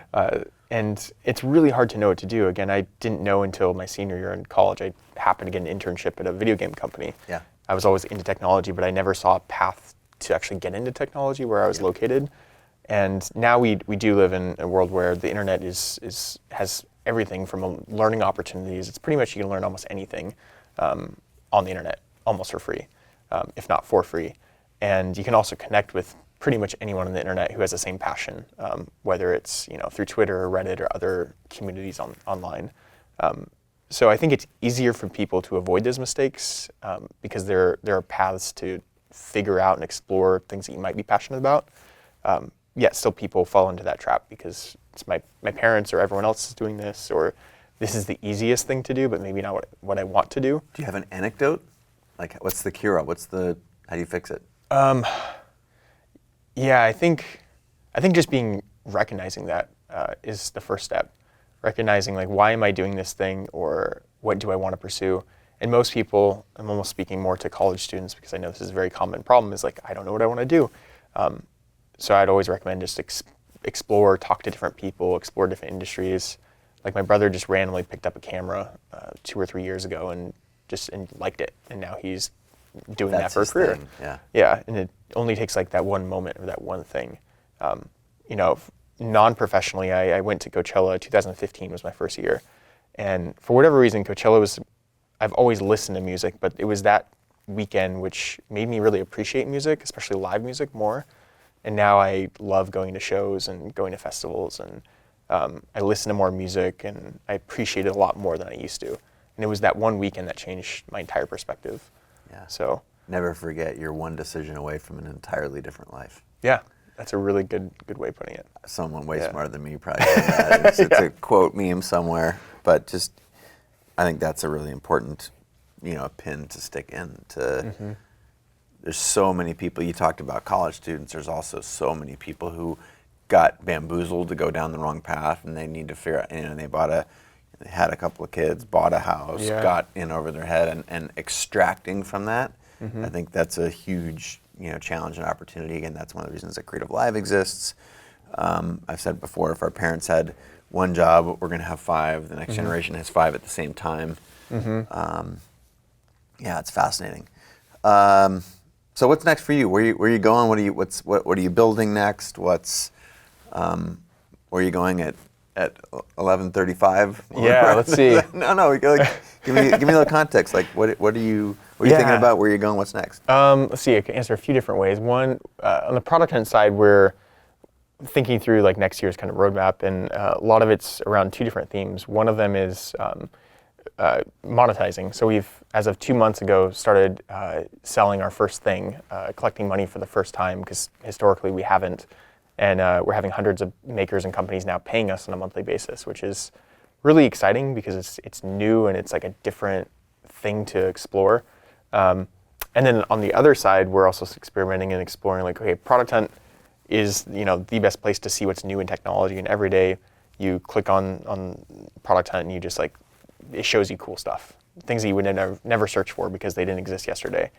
And it's really hard to know what to do. Again, I didn't know until my senior year in college. I happened to get an internship at a video game company. Yeah. I was always into technology, but I never saw a path to actually get into technology where I was located. And now we do live in a world where the internet has everything from learning opportunities. It's pretty much, you can learn almost anything on the internet, almost for free, if not for free. And you can also connect with pretty much anyone on the internet who has the same passion, whether it's through Twitter or Reddit or other communities online. So I think it's easier for people to avoid those mistakes because there are paths to figure out and explore things that you might be passionate about. Yet still people fall into that trap because it's my parents or everyone else is doing this, or this is the easiest thing to do, but maybe not what I want to do. Do you have an anecdote? Like, what's the cure? How do you fix it? Yeah, I think just recognizing that is the first step. Recognizing, like, why am I doing this thing, or what do I want to pursue? And most people, I'm almost speaking more to college students because I know this is a very common problem, is like, I don't know what I want to do. So I'd always recommend just explore, talk to different people, explore different industries. Like, my brother just randomly picked up a camera 2 or 3 years ago and liked it, and now he's doing that for a career. Thing. Yeah. Yeah, and it only takes like that one moment or that one thing. Non-professionally, I went to Coachella. 2015 was my first year, and for whatever reason, I've always listened to music, but it was that weekend which made me really appreciate music, especially live music, more. And now I love going to shows and going to festivals, and I listen to more music, and I appreciate it a lot more than I used to. And it was that one weekend that changed my entire perspective. Yeah. So never forget, you're one decision away from an entirely different life. Yeah, that's a really good way of putting it. Someone way smarter than me probably said that. It's a quote meme somewhere, but just I think that's a really important, pin to stick in. There's so many people. You talked about college students. There's also so many people who got bamboozled to go down the wrong path, and they need to figure out. They had a couple of kids, bought a house, got in over their head, and extracting from that. I think that's a huge, challenge and opportunity. Again, that's one of the reasons that Creative Live exists. I've said before, if our parents had one job, we're going to have 5. The next generation has 5 at the same time. Yeah, it's fascinating. So what's next for you? Where are you going? What are you building next? Where are you going at 11:35? Yeah, let's see. No. Give me a little context. Like, what are you thinking about? Where are you going? What's next? Let's see. I can answer a few different ways. One, on the product hunt side, we're thinking through like next year's kind of roadmap, and a lot of it's around 2 different themes. One of them is monetizing. So we've, as of 2 months ago, started selling our first thing, collecting money for the first time, because historically we haven't. And we're having hundreds of makers and companies now paying us on a monthly basis, which is really exciting because it's new and it's like a different thing to explore. And then on the other side, we're also experimenting and exploring like, okay, Product Hunt is the best place to see what's new in technology, and every day you click on Product Hunt and you just like, it shows you cool stuff, things that you would never search for because they didn't exist yesterday.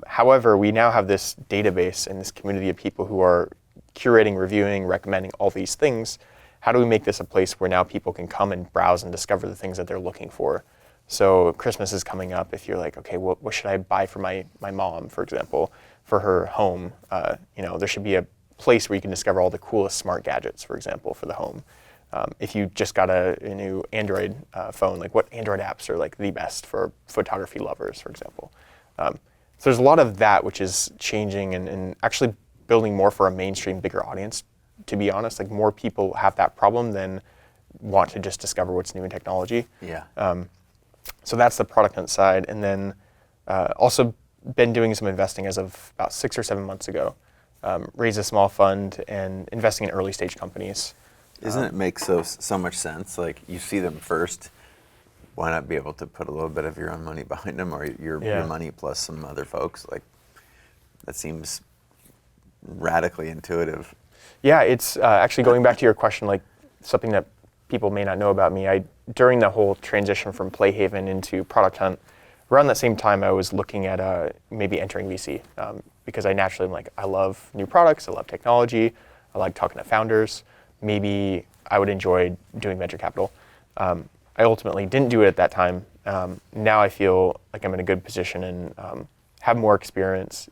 However, we now have this database and this community of people who are curating, reviewing, recommending all these things. How do we make this a place where now people can come and browse and discover the things that they're looking for? So Christmas is coming up. If you're like, okay, what should I buy for my mom, for example, for her home? There should be a place where you can discover all the coolest smart gadgets, for example, for the home. If you just got a new Android phone, like what Android apps are like the best for photography lovers, for example. So there's a lot of that which is changing and actually building more for a mainstream, bigger audience, to be honest. Like more people have that problem than want to just discover what's new in technology. Yeah. So that's the Product Hunt side. And then also been doing some investing as of about 6 or 7 months ago. Raised a small fund and investing in early stage companies. Doesn't it make so much sense? Like you see them first, why not be able to put a little bit of your own money behind them, or your money plus some other folks? Like that seems radically intuitive. Yeah, it's actually going back to your question, like something that people may not know about me. During the whole transition from Playhaven into Product Hunt, around that same time I was looking at maybe entering VC because I naturally am like, I love new products, I love technology, I like talking to founders. Maybe I would enjoy doing venture capital. I ultimately didn't do it at that time. Now I feel like I'm in a good position and have more experience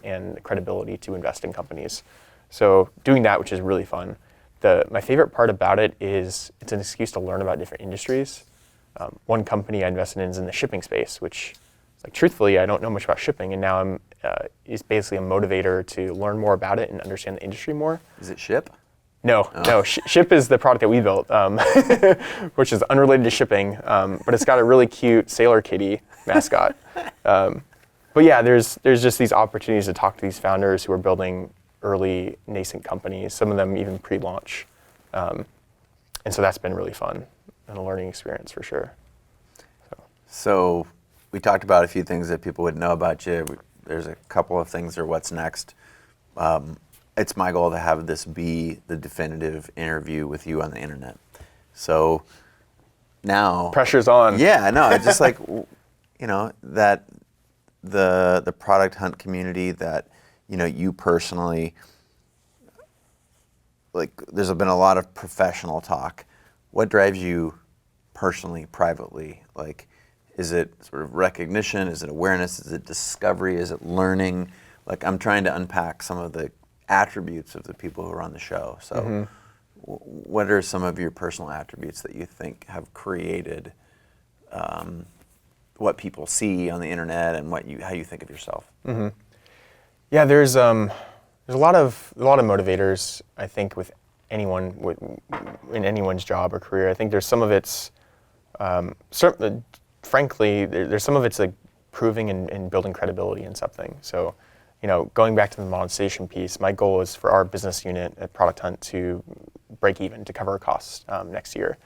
and credibility to invest in companies. So doing that, which is really fun. My favorite part about it is it's an excuse to learn about different industries. One company I invested in is in the shipping space, which, like, truthfully, I don't know much about shipping, and now is basically a motivator to learn more about it and understand the industry more. Is it Ship? No. Ship is the product that we built, which is unrelated to shipping, but it's got a really cute Sailor Kitty mascot. But yeah, there's just these opportunities to talk to these founders who are building early nascent companies, some of them even pre-launch. And so that's been really fun and a learning experience for sure. So we talked about a few things that people would know about you. There's a couple of things, or what's next. It's my goal to have this be the definitive interview with you on the internet. So now pressure's on. Yeah, no, it's just like, that the Product Hunt community, that you personally, like, there's been a lot of professional talk. What drives you personally, privately? Like, is it sort of recognition? Is it awareness? Is it discovery? Is it learning? Like, I'm trying to unpack some of the attributes of the people who are on the show. So what are some of your personal attributes that you think have created what people see on the internet and how you think of yourself? Mm-hmm. Yeah, there's a lot of motivators, I think, with anyone in anyone's job or career. I think there's some of it's frankly, there's some of it's like proving and building credibility in something. So, going back to the monetization piece, my goal is for our business unit at Product Hunt to break even, to cover our costs next year.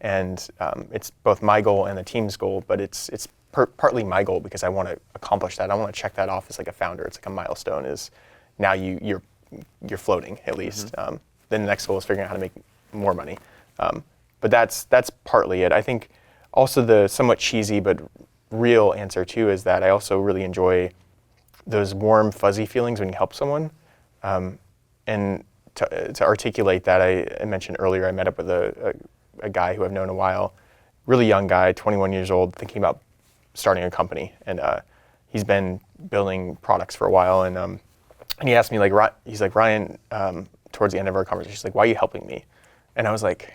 And it's both my goal and the team's goal, but it's partly my goal because I want to accomplish that. I want to check that off as like a founder. It's like a milestone is now you're floating at least. Then the next goal is figuring out how to make more money. But that's partly it. I think also the somewhat cheesy but real answer too is that I also really enjoy those warm, fuzzy feelings when you help someone. And to articulate that, I mentioned earlier, I met up with a guy who I've known a while, really young guy, 21 years old, thinking about starting a company. And he's been building products for a while. And he asked me, he's like, Ryan, towards the end of our conversation, he's like, why are you helping me? And I was like,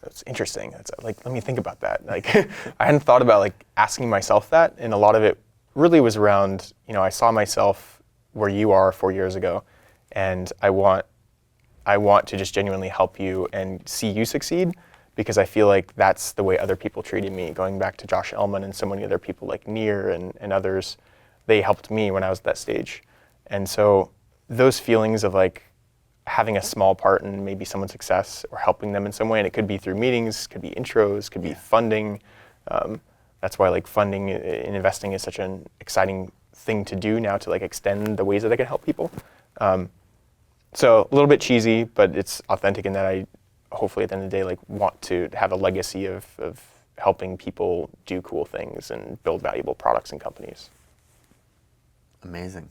that's interesting. That's like, let me think about that. Like, I hadn't thought about like asking myself that. And a lot of it really was around, I saw myself where you are 4 years ago, and I want to just genuinely help you and see you succeed, because I feel like that's the way other people treated me. Going back to Josh Ellman and so many other people like Near and others, they helped me when I was at that stage. And so those feelings of like, having a small part in maybe someone's success or helping them in some way. And it could be through meetings, could be intros, could be funding. That's why like funding and investing is such an exciting thing to do now, to like extend the ways that I can help people. So a little bit cheesy, but it's authentic in that I hopefully at the end of the day like want to have a legacy of helping people do cool things and build valuable products and companies. Amazing.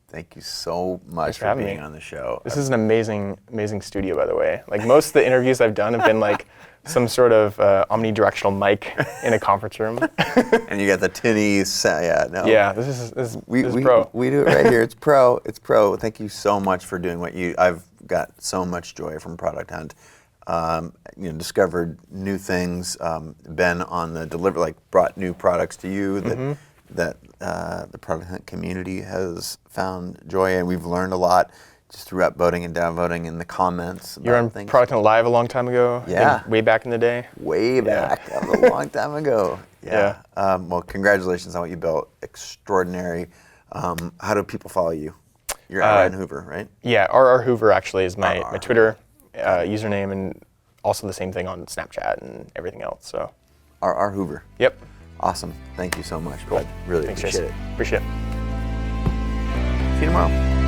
Thank you so much for being on the show. This is an amazing, amazing studio, by the way. Like most of the interviews I've done have been like some sort of omnidirectional mic in a conference room. And you got the tinny, Yeah, this is pro. We do it right here. It's pro. It's pro. Thank you so much for doing what you. I've got so much joy from Product Hunt. Discovered new things. Been on the brought new products to you that the Product Hunt community has found joy, and we've learned a lot just through upvoting and downvoting in the comments. You're on things. Product Hunt Live a long time ago. Yeah, way back in the day. Way back, that was a long time ago. Yeah. Well, congratulations on what you built. Extraordinary. How do people follow you? You're at Hoover, right? Yeah, RR Hoover actually is my Twitter username, and also the same thing on Snapchat and everything else. So. RR Hoover. Yep. Awesome. Thank you so much, cool. Bud. Really Thanks, appreciate Jason. it. Appreciate it. See you tomorrow.